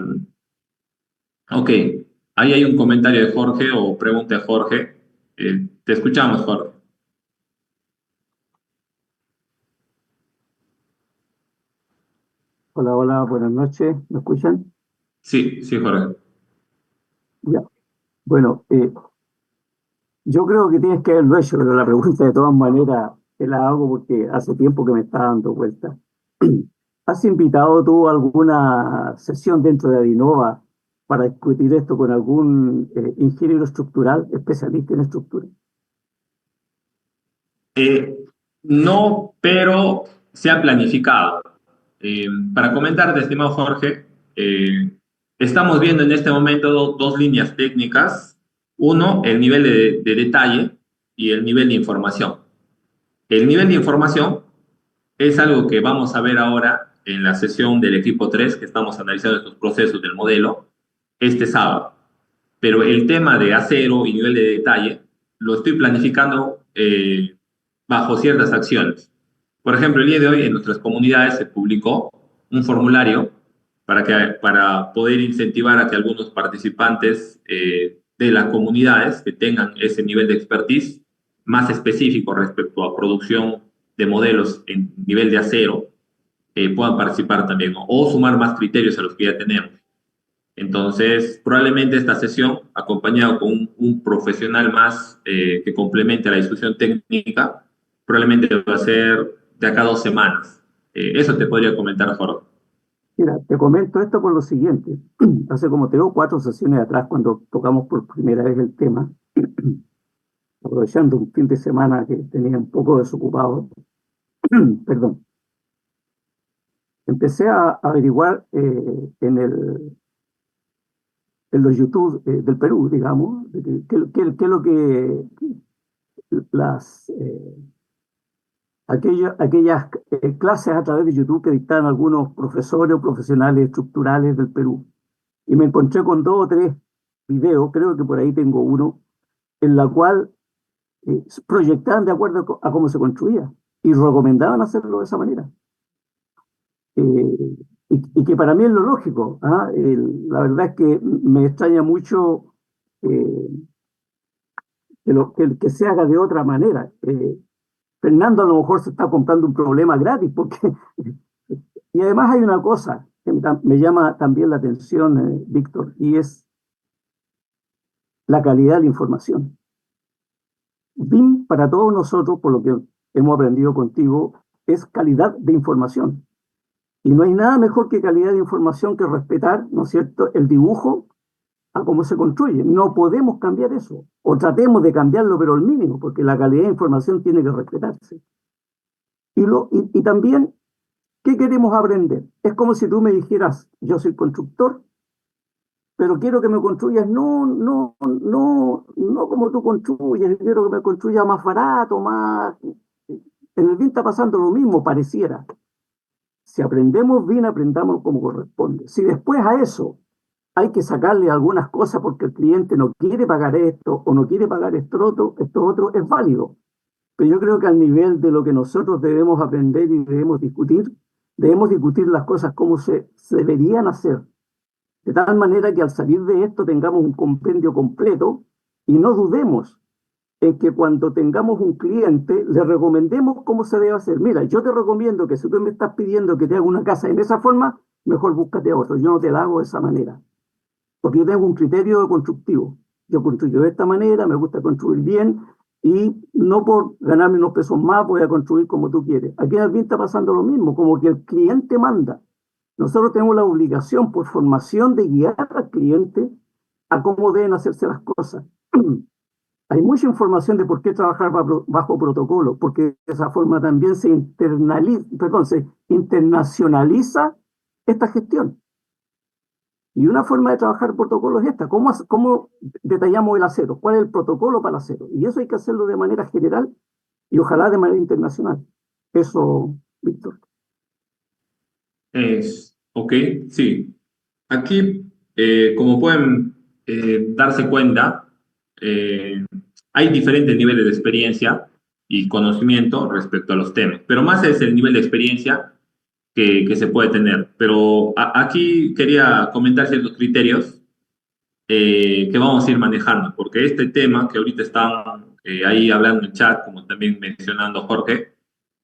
ok, ahí hay un comentario de Jorge o pregunta de Jorge. Te escuchamos, Jorge. Hola, hola, buenas noches. ¿Me escuchan? Sí, sí, Jorge. Ya. Bueno, yo creo que tienes que haberlo hecho, pero la pregunta de todas maneras te la hago porque hace tiempo que me está dando vuelta. ¿Has invitado tú a alguna sesión dentro de Adinova para discutir esto con algún ingeniero estructural, especialista en estructura? Eh, no, pero se ha planificado. Para comentarte, estimado Jorge, eh, estamos viendo en este momento dos líneas técnicas. Uno, el nivel de detalle y el nivel de información. El nivel de información es algo que vamos a ver ahora en la sesión del equipo 3 que estamos analizando estos procesos del modelo este sábado. Pero el tema de acero y nivel de detalle lo estoy planificando bajo ciertas acciones. Por ejemplo, el día de hoy en nuestras comunidades se publicó un formulario para poder incentivar a que algunos participantes de las comunidades que tengan ese nivel de expertise más específico respecto a producción de modelos en nivel de acero puedan participar también, ¿no? O sumar más criterios a los que ya tenemos. Entonces, probablemente esta sesión, acompañado con un profesional más que complemente la discusión técnica, probablemente va a ser de acá a 2 semanas. Eso te podría comentar, Jorge. Mira, te comento esto por lo siguiente. Hace como 3 o 4 sesiones atrás, cuando tocamos por primera vez el tema, aprovechando un fin de semana que tenía un poco desocupado, perdón, empecé a averiguar en los YouTube del Perú, digamos, qué es lo que las, aquellas clases a través de YouTube que dictaban algunos profesores o profesionales estructurales del Perú. Y me encontré con 2 o 3 videos, creo que por ahí tengo uno, en la cual proyectaban de acuerdo a cómo se construía y recomendaban hacerlo de esa manera. Y que para mí es lo lógico. ¿Ah? La verdad es que me extraña mucho eh, que se haga de otra manera. Fernando a lo mejor se está comprando un problema gratis, porque... Y además hay una cosa que me llama también la atención, Víctor, y es la calidad de la información. BIM para todos nosotros, por lo que hemos aprendido contigo, es calidad de información. Y no hay nada mejor que calidad de información que respetar, ¿no es cierto?, el dibujo a cómo se construye. No podemos cambiar eso, o tratemos de cambiarlo, pero al mínimo, porque la calidad de información tiene que respetarse. Y también, ¿qué queremos aprender? Es como si tú me dijeras, yo soy constructor, pero quiero que me construyas no como tú construyes, quiero que me construyas más barato, más... En el BIM está pasando lo mismo, pareciera. Si aprendemos bien, aprendamos como corresponde. Si después a eso hay que sacarle algunas cosas porque el cliente no quiere pagar esto o no quiere pagar esto otro, es válido. Pero yo creo que al nivel de lo que nosotros debemos aprender y debemos discutir las cosas como se deberían hacer. De tal manera que al salir de esto tengamos un compendio completo y no dudemos en que cuando tengamos un cliente le recomendemos cómo se debe hacer. Mira, yo te recomiendo que si tú me estás pidiendo que te haga una casa en esa forma, mejor búscate a otro. Yo no te la hago de esa manera, porque yo tengo un criterio constructivo. Yo construyo de esta manera, me gusta construir bien y no por ganarme unos pesos más voy a construir como tú quieres. Aquí en el BIM está pasando lo mismo, como que el cliente manda. Nosotros tenemos la obligación por formación de guiar al cliente a cómo deben hacerse las cosas. Hay mucha información de por qué trabajar bajo protocolo, porque de esa forma también se internacionaliza esta gestión. Y una forma de trabajar protocolo es esta. ¿Cómo detallamos el acero? ¿Cuál es el protocolo para el acero? Y eso hay que hacerlo de manera general y ojalá de manera internacional. Eso, Víctor. Ok, sí. Aquí, como pueden darse cuenta, hay diferentes niveles de experiencia y conocimiento respecto a los temas, pero más es el nivel de experiencia que se puede tener. Pero aquí quería comentar ciertos criterios que vamos a ir manejando, porque este tema que ahorita están ahí hablando en chat, como también mencionando Jorge,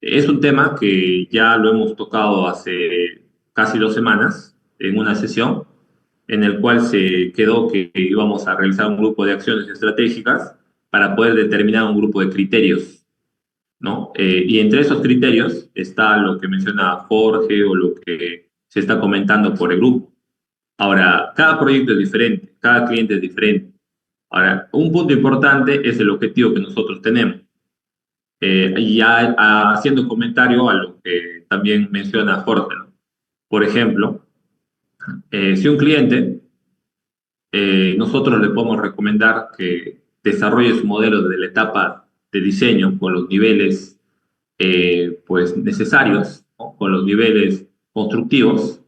es un tema que ya lo hemos tocado hace casi 2 semanas en una sesión en el cual se quedó que íbamos a realizar un grupo de acciones estratégicas para poder determinar un grupo de criterios, ¿no? Y entre esos criterios está lo que menciona Jorge o lo que se está comentando por el grupo. Ahora, cada proyecto es diferente, cada cliente es diferente. Ahora, un punto importante es el objetivo que nosotros tenemos. Y ya haciendo comentario a lo que también menciona Jorge, ¿no? Por ejemplo, si un cliente, nosotros le podemos recomendar que desarrolle su modelo desde la etapa de diseño con los niveles pues necesarios, ¿no? Con los niveles constructivos,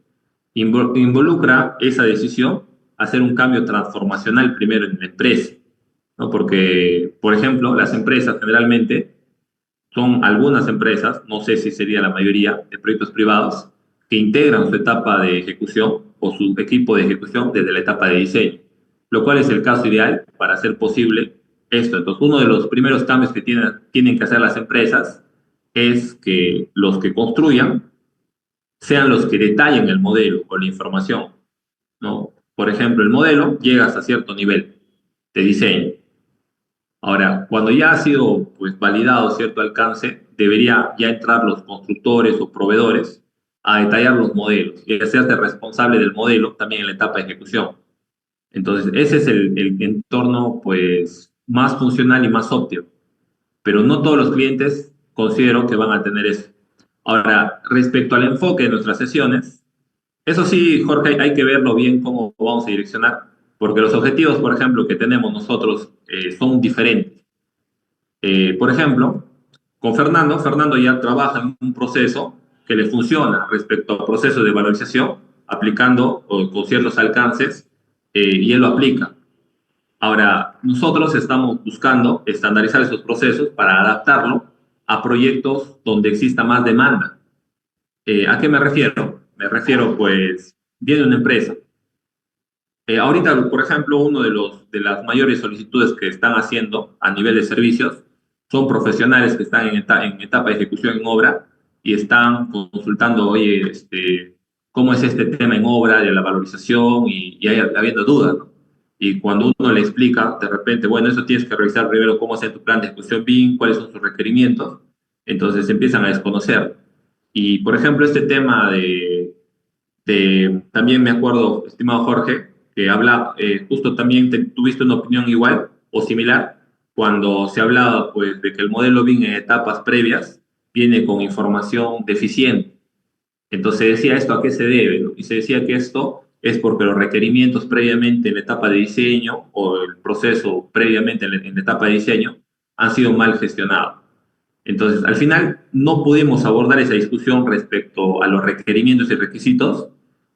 involucra esa decisión hacer un cambio transformacional primero en la empresa, ¿no? Porque, por ejemplo, las empresas generalmente son algunas empresas, no sé si sería la mayoría de proyectos privados, que integran su etapa de ejecución o su equipo de ejecución desde la etapa de diseño, lo cual es el caso ideal para hacer posible esto. Entonces, uno de los primeros cambios que tienen que hacer las empresas es que los que construyan sean los que detallen el modelo o la información, ¿no? Por ejemplo, el modelo llega hasta cierto nivel de diseño. Ahora, cuando ya ha sido pues, validado cierto alcance, debería ya entrar los constructores o proveedores a detallar los modelos y hacerse responsable del modelo también en la etapa de ejecución. Entonces, ese es el entorno pues, más funcional y más óptimo. Pero no todos los clientes considero que van a tener eso. Ahora, respecto al enfoque de nuestras sesiones, eso sí, Jorge, hay que verlo bien cómo vamos a direccionar, porque los objetivos, por ejemplo, que tenemos nosotros son diferentes. Por ejemplo, con Fernando, Fernando ya trabaja en un proceso que le funciona respecto al proceso de valorización, aplicando con ciertos alcances, y él lo aplica. Ahora, nosotros estamos buscando estandarizar esos procesos para adaptarlo a proyectos donde exista más demanda. ¿A qué me refiero? Me refiero, pues, viene una empresa. Ahorita, por ejemplo, uno de las mayores solicitudes que están haciendo a nivel de servicios son profesionales que están en etapa de ejecución en obra y están consultando, oye, cómo es este tema en obra de la valorización y hay habiendo dudas, ¿no? Y cuando uno le explica, de repente, bueno, eso tienes que revisar primero cómo hacer tu plan de ejecución BIM, cuáles son sus requerimientos, entonces empiezan a desconocer. Y, por ejemplo, este tema también me acuerdo, estimado Jorge, que habla, justo también tuviste una opinión igual o similar cuando se hablaba pues de que el modelo BIM en etapas previas viene con información deficiente. Entonces decía esto a qué se debe, ¿no? Y se decía que esto es porque los requerimientos previamente en la etapa de diseño o el proceso previamente en la etapa de diseño han sido mal gestionados. Entonces, al final no pudimos abordar esa discusión respecto a los requerimientos y requisitos,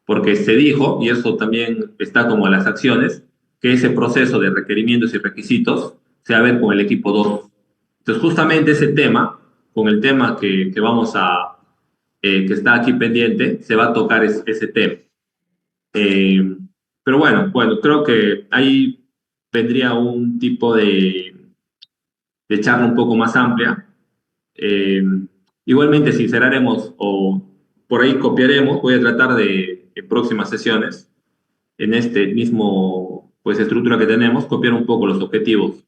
porque se dijo, y eso también está como a las acciones, que ese proceso de requerimientos y requisitos se va a ver con el equipo 2. Entonces, justamente ese tema, con el tema que vamos que está aquí pendiente, se va a tocar ese tema. Eh, pero bueno, creo que ahí vendría un tipo de charla un poco más amplia. eh, Igualmente, sinceraremos o por ahí copiaremos, voy a tratar de en próximas sesiones, en este mismo pues estructura que tenemos, copiar un poco los objetivos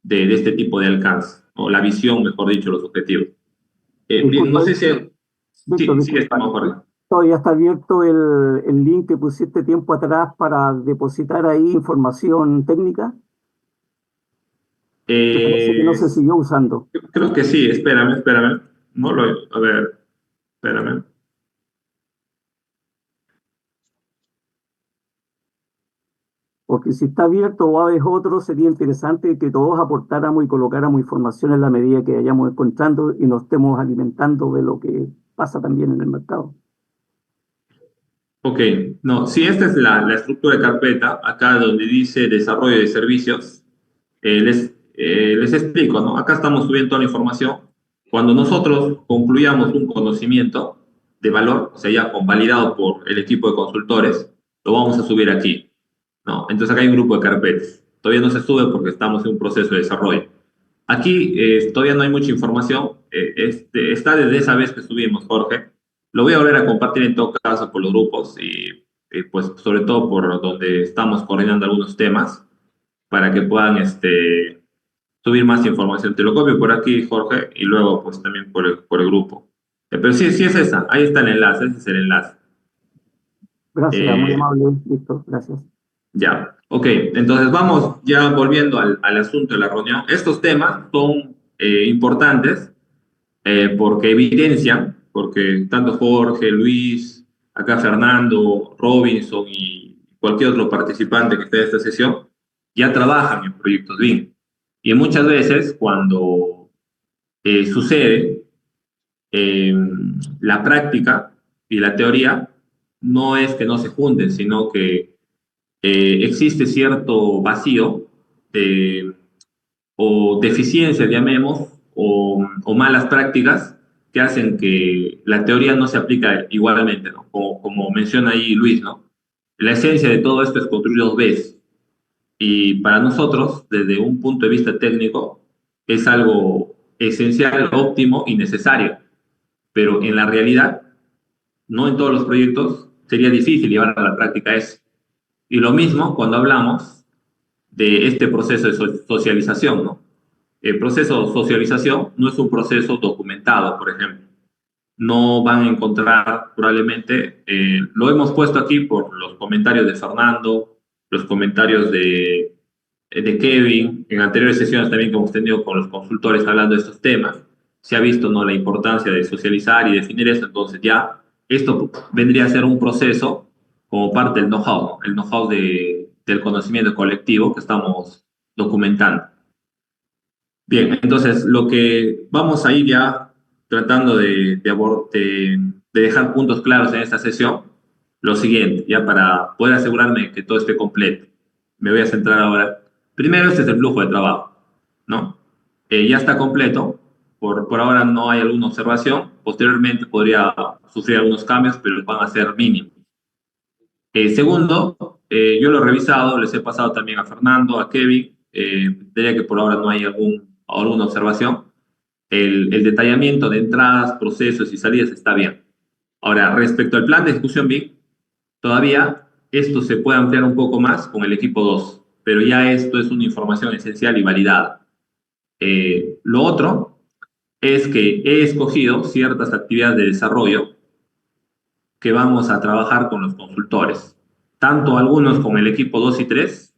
de este tipo de alcance, o la visión, mejor dicho, los objetivos. Bien, no Disculpa, sé si... Víctor, Sí, sí, disculpa. estamos, Jorge. Todavía está abierto el link que pusiste tiempo atrás para depositar ahí información técnica, que parece que no Eh, se siguió usando. Creo que sí, espérame. No lo... A ver, espérame. Porque si está abierto o es otro, sería interesante que todos aportáramos y colocáramos información en la medida que vayamos encontrando y nos estemos alimentando de lo que pasa también en el mercado. Ok, no, si esta es la estructura de carpeta, acá donde dice desarrollo de servicios, les explico, ¿no? Acá estamos subiendo toda la información. Cuando nosotros concluyamos un conocimiento de valor, o sea, ya convalidado por el equipo de consultores, lo vamos a subir aquí, ¿no? Entonces acá hay un grupo de carpetas. Todavía no se sube porque estamos en un proceso de desarrollo. Aquí todavía no hay mucha información. Está desde esa vez que subimos, Jorge. Lo voy a volver a compartir en todo caso por los grupos y, pues sobre todo por donde estamos coordinando algunos temas para que puedan subir más información. Te lo copio por aquí, Jorge, y luego pues también por el grupo. Pero sí, sí es esa. Ahí está el enlace. Ese es el enlace. Gracias, muy Eh, amable, Víctor, gracias. Ya, ok. Entonces vamos ya volviendo al asunto de la reunión. Estos temas son importantes porque evidencian, porque tanto Jorge, Luis, acá Fernando, Robinson y cualquier otro participante que esté en esta sesión ya trabajan en proyectos BIM. Y muchas veces cuando sucede, eh, la práctica y la teoría no es que no se junten, sino que existe cierto vacío de, o deficiencias, llamemos, o malas prácticas que hacen que la teoría no se aplica igualmente, ¿no? Como menciona ahí Luis, ¿no? La esencia de todo esto es construir dos veces. Y para nosotros, desde un punto de vista técnico, es algo esencial, óptimo y necesario. Pero en la realidad, no en todos los proyectos, sería difícil llevar a la práctica eso. Y lo mismo cuando hablamos de este proceso de socialización, ¿no? El proceso de socialización no es un proceso documentado, por ejemplo. No van a encontrar probablemente, lo hemos puesto aquí por los comentarios de Fernando, los comentarios de Kevin, en anteriores sesiones también que hemos tenido con los consultores hablando de estos temas. se ha visto, ¿no?, la importancia de socializar y definir esto. Entonces ya esto vendría a ser un proceso como parte del know-how, ¿no? El know-how del conocimiento colectivo que estamos documentando. Bien, entonces lo que vamos a ir ya tratando de dejar puntos claros en esta sesión, lo siguiente, ya para poder asegurarme que todo esté completo. Me voy a centrar ahora. Primero, este es el flujo de trabajo, ¿no? Ya está completo. Por ahora no hay alguna observación. Posteriormente podría sufrir algunos cambios, pero van a ser mínimos. Segundo, yo lo he revisado, les he pasado también a Fernando, a Kevin. Diría que por ahora no hay alguna observación. El detallamiento de entradas, procesos y salidas está bien. Ahora, respecto al plan de ejecución BIM, todavía esto se puede ampliar un poco más con el equipo 2, pero ya esto es una información esencial y validada. Lo otro es que he escogido ciertas actividades de desarrollo que vamos a trabajar con los consultores, tanto algunos con el equipo 2 y 3,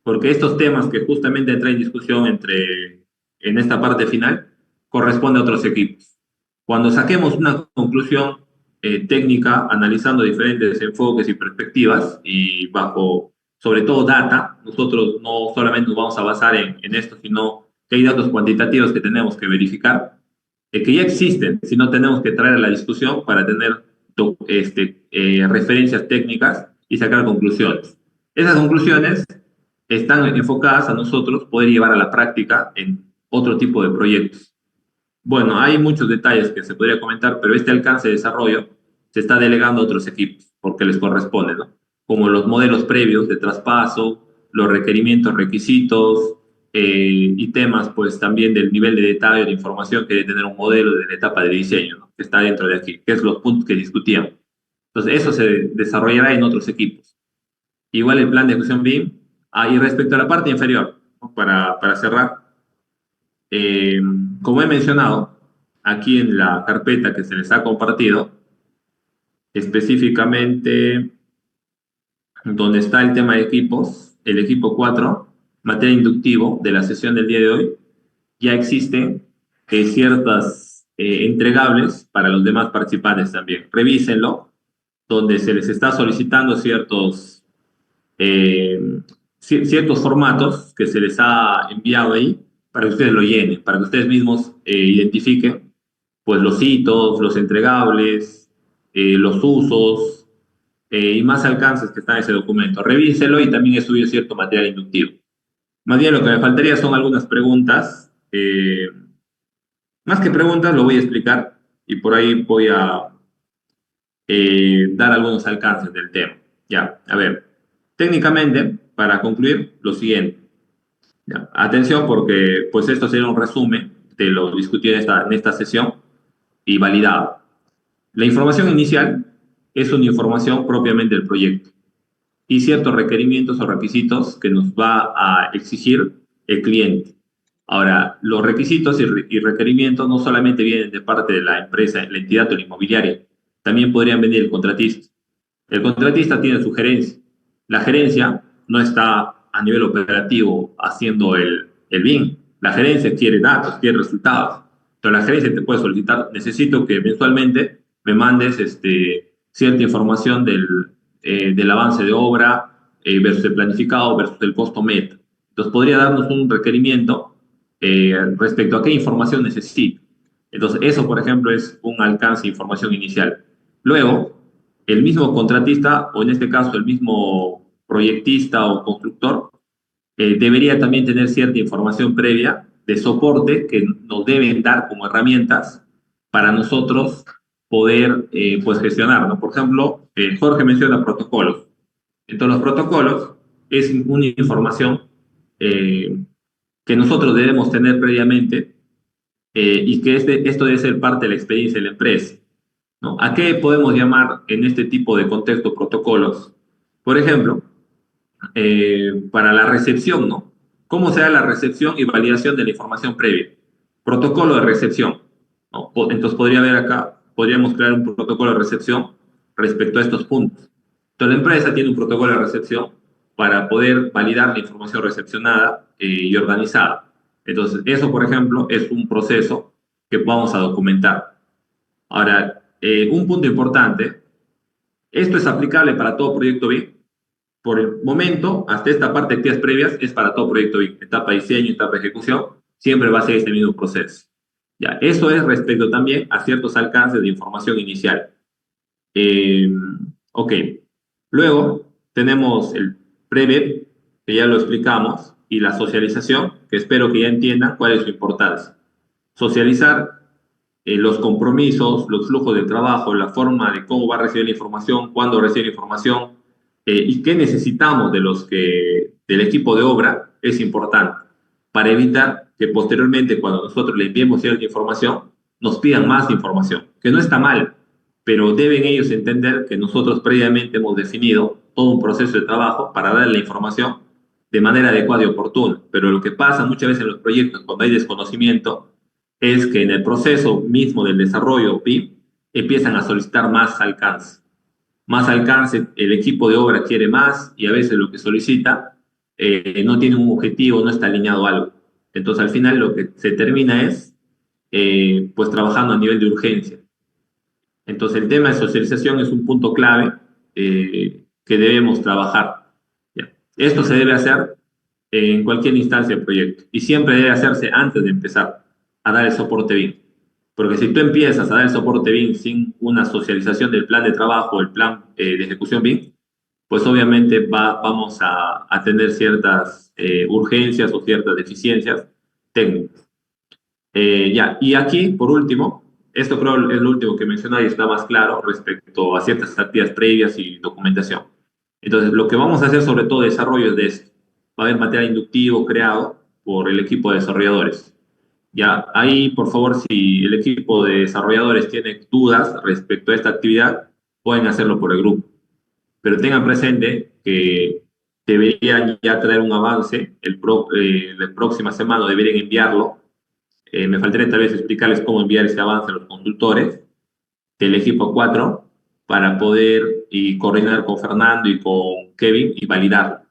porque estos temas que justamente entran en discusión en esta parte final corresponden a otros equipos. Cuando saquemos una conclusión técnica, analizando diferentes enfoques y perspectivas y bajo, sobre todo, data, nosotros no solamente nos vamos a basar en esto, sino que hay datos cuantitativos que tenemos que verificar, que ya existen, sino tenemos que traer a la discusión para tener referencias técnicas y sacar conclusiones. Esas conclusiones están enfocadas a nosotros poder llevar a la práctica en otro tipo de proyectos. Bueno, hay muchos detalles que se podría comentar, pero este alcance de desarrollo se está delegando a otros equipos porque les corresponde, ¿no? Como los modelos previos de traspaso, los requerimientos, requisitos y temas, pues también del nivel de detalle de información que debe tener un modelo de la etapa de diseño, ¿no?, que está dentro de aquí, que es los puntos que discutíamos. Entonces, eso se desarrollará en otros equipos. Igual el plan de ejecución BIM. Y respecto a la parte inferior, ¿no?, para cerrar, eh, como he mencionado, aquí en la carpeta que se les ha compartido, específicamente donde está el tema de equipos, el equipo 4, materia inductivo de la sesión del día de hoy, ya existen ciertas entregables para los demás participantes también. Revísenlo, donde se les está solicitando eh, ciertos formatos que se les ha enviado ahí para que ustedes lo llenen, para que ustedes mismos identifiquen pues los hitos, los entregables, los usos y más alcances que están en ese documento. Revíselo y también he subido cierto material inductivo. Más bien lo que me faltaría son algunas preguntas. Más que preguntas, lo voy a explicar y por ahí voy a dar algunos alcances del tema. Ya, a ver, técnicamente, para concluir, lo siguiente. Ya, atención porque pues esto sería un resumen de lo discutido en esta sesión y validado. La información inicial es una información propiamente del proyecto y ciertos requerimientos o requisitos que nos va a exigir el cliente. Ahora, los requisitos y requerimientos no solamente vienen de parte de la empresa, la entidad o la inmobiliaria, también podrían venir el contratista. El contratista tiene su gerencia. La gerencia no está a nivel operativo haciendo el BIM. La gerencia quiere datos, quiere resultados. Entonces la gerencia te puede solicitar, necesito que mensualmente me mandes cierta información del avance de obra versus el planificado versus el costo meta. Entonces podría darnos un requerimiento respecto a qué información necesito. Entonces eso, por ejemplo, es un alcance de información inicial. Luego, el mismo contratista, o en este caso el mismo proyectista o constructor, debería también tener cierta información previa de soporte que nos deben dar como herramientas para nosotros poder pues gestionar, ¿no? Por ejemplo, Jorge menciona protocolos. Entonces, los protocolos es una información eh, que nosotros debemos tener previamente y que esto debe ser parte de la experiencia de la empresa, ¿no? ¿A qué podemos llamar en este tipo de contexto protocolos? Por ejemplo, para la recepción, ¿no? ¿Cómo se da la recepción y validación de la información previa? Protocolo de recepción, ¿no? Entonces podríamos crear un protocolo de recepción respecto a estos puntos. Entonces la empresa tiene un protocolo de recepción para poder validar la información recepcionada y organizada. Entonces eso, por ejemplo, es un proceso que vamos a documentar. Ahora, un punto importante, esto es aplicable para todo proyecto BIM. Por el momento, hasta esta parte de actividades previas es para todo proyecto BIM, etapa de diseño, etapa de ejecución, siempre va a ser este mismo proceso. Ya, eso es respecto también a ciertos alcances de información inicial. Eh, ok, luego tenemos el pre-BIM, que ya lo explicamos, y la socialización, que espero que ya entiendan cuál es su importancia. Socializar los compromisos, los flujos de trabajo, la forma de cómo va a recibir la información, cuándo recibe la información y qué necesitamos del equipo de obra es importante para evitar que posteriormente cuando nosotros le enviemos cierta información nos pidan más información, que no está mal, pero deben ellos entender que nosotros previamente hemos definido todo un proceso de trabajo para darle la información de manera adecuada y oportuna. Pero lo que pasa muchas veces en los proyectos cuando hay desconocimiento es que en el proceso mismo del desarrollo PIM empiezan a solicitar más alcance. Más alcance, el equipo de obra quiere más y a veces lo que solicita no tiene un objetivo, no está alineado a algo. Entonces al final lo que se termina es pues trabajando a nivel de urgencia. Entonces el tema de socialización es un punto clave que debemos trabajar. ¿Ya? Esto se debe hacer en cualquier instancia del proyecto y siempre debe hacerse antes de empezar a dar el soporte BIM. Porque si tú empiezas a dar el soporte BIM sin una socialización del plan de trabajo, el plan de ejecución BIM, pues obviamente vamos a tener ciertas urgencias o ciertas deficiencias técnicas. Ya, y aquí, por último, esto creo es lo último que mencioné y está más claro respecto a ciertas actividades previas y documentación. Entonces, lo que vamos a hacer sobre todo desarrollo es de esto. Va a haber material inductivo creado por el equipo de desarrolladores. Ya, ahí, por favor, si el equipo de desarrolladores tiene dudas respecto a esta actividad, pueden hacerlo por el grupo. Pero tengan presente que deberían ya traer un avance la próxima semana, deberían enviarlo. Me faltaría tal vez explicarles cómo enviar ese avance a los consultores del equipo 4 para poder y coordinar con Fernando y con Kevin y validarlo.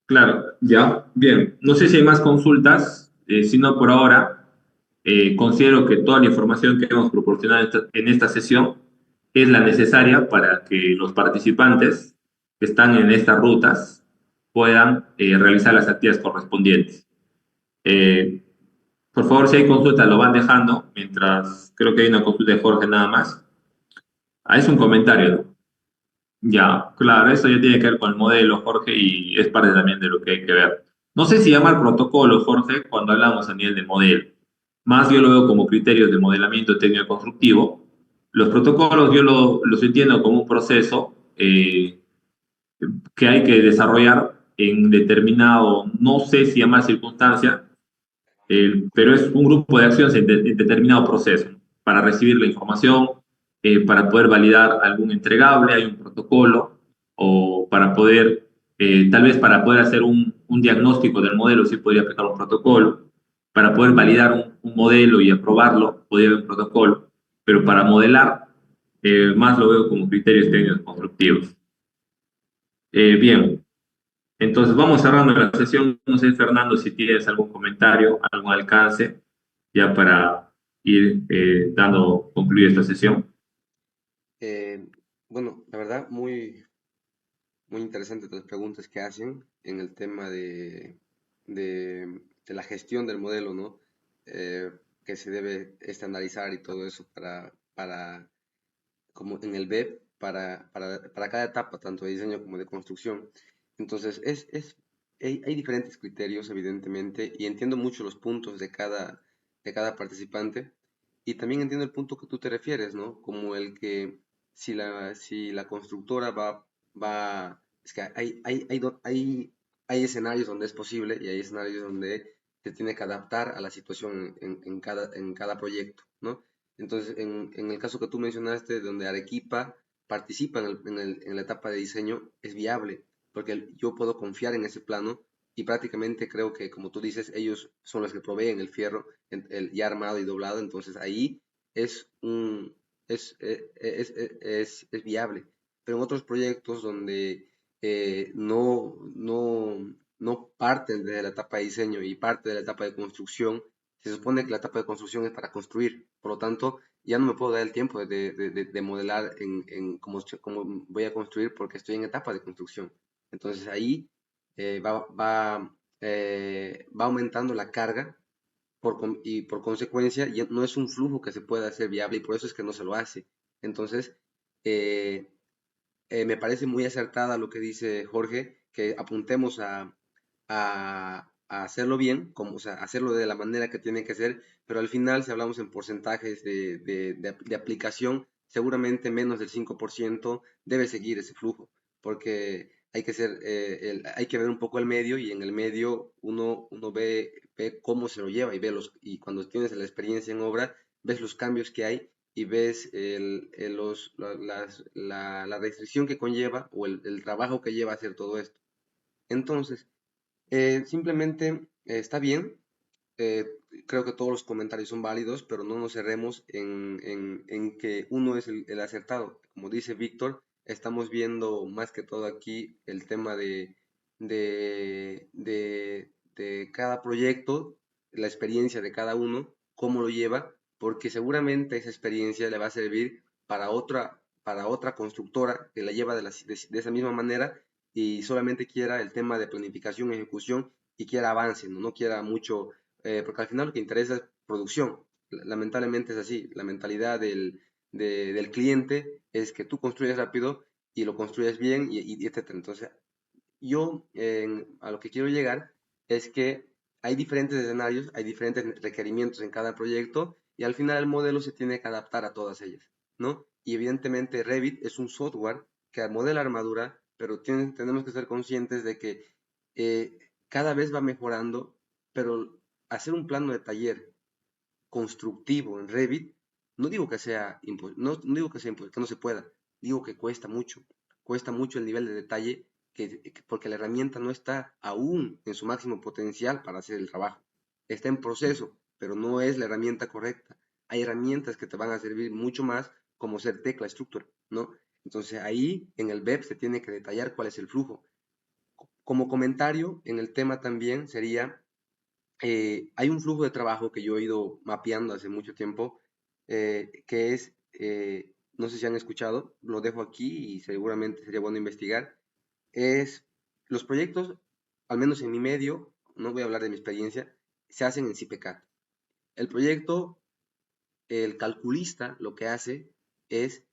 Claro, ya, bien. No sé si hay más consultas, si no por ahora, considero que toda la información que hemos proporcionado en esta sesión es la necesaria para que los participantes que están en estas rutas puedan realizar las actividades correspondientes. Eh, por favor, si hay consultas, lo van dejando, mientras creo que hay una consulta de Jorge nada más. Ah, es un comentario, ¿no? Ya, claro, eso ya tiene que ver con el modelo, Jorge, y es parte también de lo que hay que ver. No sé si llamar protocolo, Jorge, cuando hablamos a nivel de modelo. Más yo lo veo como criterios de modelamiento técnico constructivo. Los protocolos yo los entiendo como un proceso que hay que desarrollar en determinado, no sé si llamar circunstancia, pero es un grupo de acciones en determinado proceso, ¿no? Para recibir la información, para poder validar algún entregable, hay un protocolo, o para poder, tal vez para poder hacer un diagnóstico del modelo, sí podría aplicar un protocolo, para poder validar un modelo y aprobarlo, podría haber un protocolo, pero para modelar, más lo veo como criterios técnicos constructivos. Bien, entonces vamos cerrando la sesión. No sé, Fernando, si tienes algún comentario, algún alcance, ya para ir dando concluir esta sesión. Eh, bueno, la verdad, muy interesantes las preguntas que hacen en el tema de la gestión del modelo, ¿no? Que se debe estandarizar y todo eso como en el BEP, para cada etapa, tanto de diseño como de construcción. Entonces, hay diferentes criterios, evidentemente, y entiendo mucho los puntos de cada participante, y también entiendo el punto que tú te refieres, ¿no? Como el que si la constructora es que hay escenarios donde es posible y hay escenarios donde se tiene que adaptar a la situación en cada proyecto, ¿no? Entonces, en el caso que tú mencionaste, donde Arequipa participa en la etapa de diseño, es viable, porque yo puedo confiar en ese plano y prácticamente creo que, como tú dices, ellos son los que proveen el fierro ya armado y doblado, entonces ahí es un, es viable. Pero en otros proyectos donde no no parten de la etapa de diseño y parte de la etapa de construcción. Se supone que la etapa de construcción es para construir, por lo tanto, ya no me puedo dar el tiempo de modelar en cómo voy a construir porque estoy en etapa de construcción. Entonces ahí va aumentando la carga y por consecuencia ya no es un flujo que se pueda hacer viable y por eso es que no se lo hace. Entonces, eh, me parece muy acertada lo que dice Jorge, que apuntemos a hacerlo bien, como, o sea, hacerlo de la manera que tiene que ser, pero al final, si hablamos en porcentajes de aplicación, seguramente menos del 5% debe seguir ese flujo, porque hay que ver un poco el medio y en el medio uno ve cómo se lo lleva y cuando tienes la experiencia en obra, ves los cambios que hay y ves la restricción que conlleva o el trabajo que lleva a hacer todo esto. Entonces, simplemente está bien, eh, creo que todos los comentarios son válidos, pero no nos cerremos en que uno es el acertado. Como dice Víctor, estamos viendo más que todo aquí el tema de cada proyecto, la experiencia de cada uno, cómo lo lleva, porque seguramente esa experiencia le va a servir para otra constructora que la lleva de esa misma manera y solamente quiera el tema de planificación, ejecución y quiera avance, no, no quiera mucho porque al final lo que interesa es producción. Lamentablemente es así. La mentalidad del cliente es que tú construyes rápido y lo construyes bien y etcétera. Entonces, yo a lo que quiero llegar es que hay diferentes escenarios, hay diferentes requerimientos en cada proyecto y al final el modelo se tiene que adaptar a todas ellas, ¿no? Y evidentemente Revit es un software que modela armadura, pero tenemos que ser conscientes de que cada vez va mejorando, pero hacer un plano de taller constructivo en Revit, no digo que sea no digo que no se pueda, digo que cuesta mucho el nivel de detalle porque la herramienta no está aún en su máximo potencial para hacer el trabajo. Está en proceso, pero no es la herramienta correcta. Hay herramientas que te van a servir mucho más, como ser Tecla Structure, ¿no? Entonces ahí en el web se tiene que detallar cuál es el flujo. Como comentario en el tema también sería hay un flujo de trabajo que yo he ido mapeando hace mucho tiempo, que es, no sé si han escuchado, lo dejo aquí y seguramente sería bueno investigar, es los proyectos, al menos en mi medio, no voy a hablar de mi experiencia, se hacen en CIPECAT. El proyecto, el calculista lo que hace es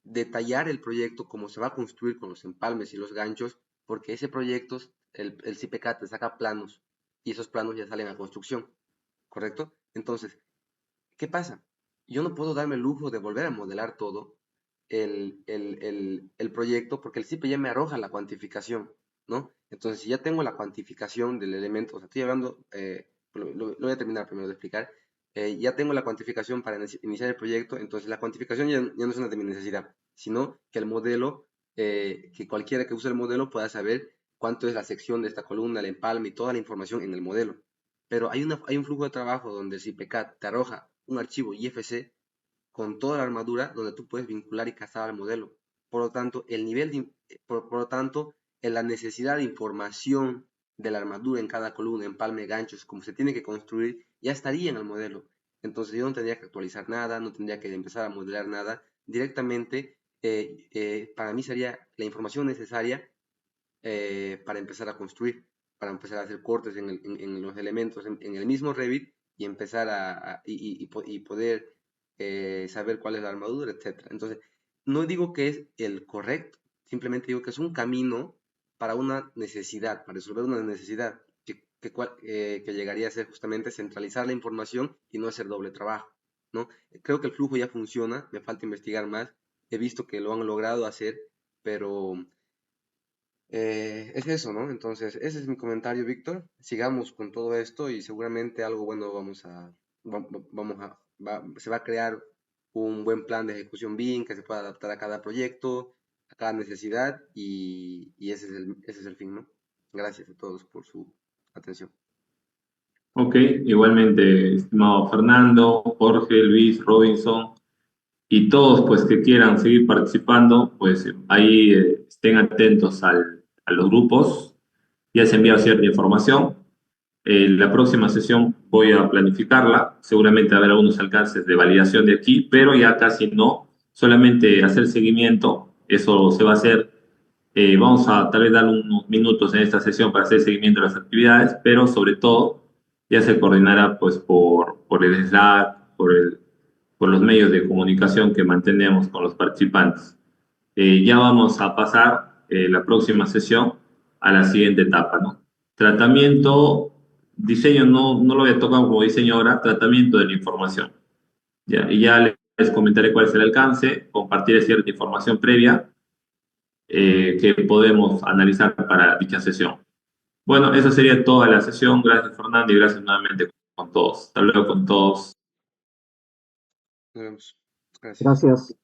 detallar el proyecto, cómo se va a construir con los empalmes y los ganchos, porque ese proyecto, el CIPECAT te saca planos y esos planos ya salen a construcción. ¿Correcto? Entonces, ¿qué pasa? Yo no puedo darme el lujo de volver a modelar todo el proyecto porque el CIPE ya me arroja la cuantificación, ¿no? Entonces, si ya tengo la cuantificación del elemento, o sea, estoy hablando, lo voy a terminar primero de explicar, ya tengo la cuantificación para iniciar el proyecto, entonces la cuantificación ya no es una de mi necesidad, sino que el modelo, que cualquiera que use el modelo pueda saber cuánto es la sección de esta columna, el empalme y toda la información en el modelo. Pero hay un flujo de trabajo donde el CIPECAT te arroja un archivo IFC con toda la armadura donde tú puedes vincular y cazar al modelo. Por lo tanto, por lo tanto, en la necesidad de información de la armadura en cada columna, empalme, ganchos, como se tiene que construir, ya estaría en el modelo. Entonces yo no tendría que actualizar nada, no tendría que empezar a modelar nada. Directamente, para mí sería la información necesaria para empezar a construir, para empezar a hacer cortes en los elementos en el mismo Revit y empezar y poder saber cuál es la armadura, etcétera. Entonces, no digo que es el correcto, simplemente digo que es un camino para una necesidad, para resolver una necesidad que llegaría a ser justamente centralizar la información y no hacer doble trabajo, ¿no? Creo que el flujo ya funciona, me falta investigar más, he visto que lo han logrado hacer, pero es eso, ¿no? Entonces, ese es mi comentario, Víctor. Sigamos con todo esto y seguramente algo bueno se va a crear un buen plan de ejecución BIM que se pueda adaptar a cada proyecto, a cada necesidad y ese es el fin, ¿no? Gracias a todos por su atención. Ok, igualmente, estimado Fernando, Jorge, Luis, Robinson y todos pues que quieran seguir participando, pues ahí estén atentos a los grupos ya se ha enviado cierta información. La próxima sesión voy a planificarla, seguramente habrá algunos alcances de validación de aquí, pero ya casi no, solamente hacer seguimiento, eso se va a hacer. Vamos a tal vez dar unos minutos en esta sesión para hacer seguimiento de las actividades, pero sobre todo ya se coordinará pues por el Slack, por los medios de comunicación que mantenemos con los participantes. Ya vamos a pasar la próxima sesión a la siguiente etapa, ¿no? Tratamiento, diseño no lo voy a tocar como diseño ahora, tratamiento de la información. ¿Ya? Y ya les comentaré cuál es el alcance, compartiré cierta información previa que podemos analizar para dicha sesión. Bueno, esa sería toda la sesión. Gracias, Fernando, y gracias nuevamente con todos. Hasta luego con todos. Nos vemos. Gracias. Gracias.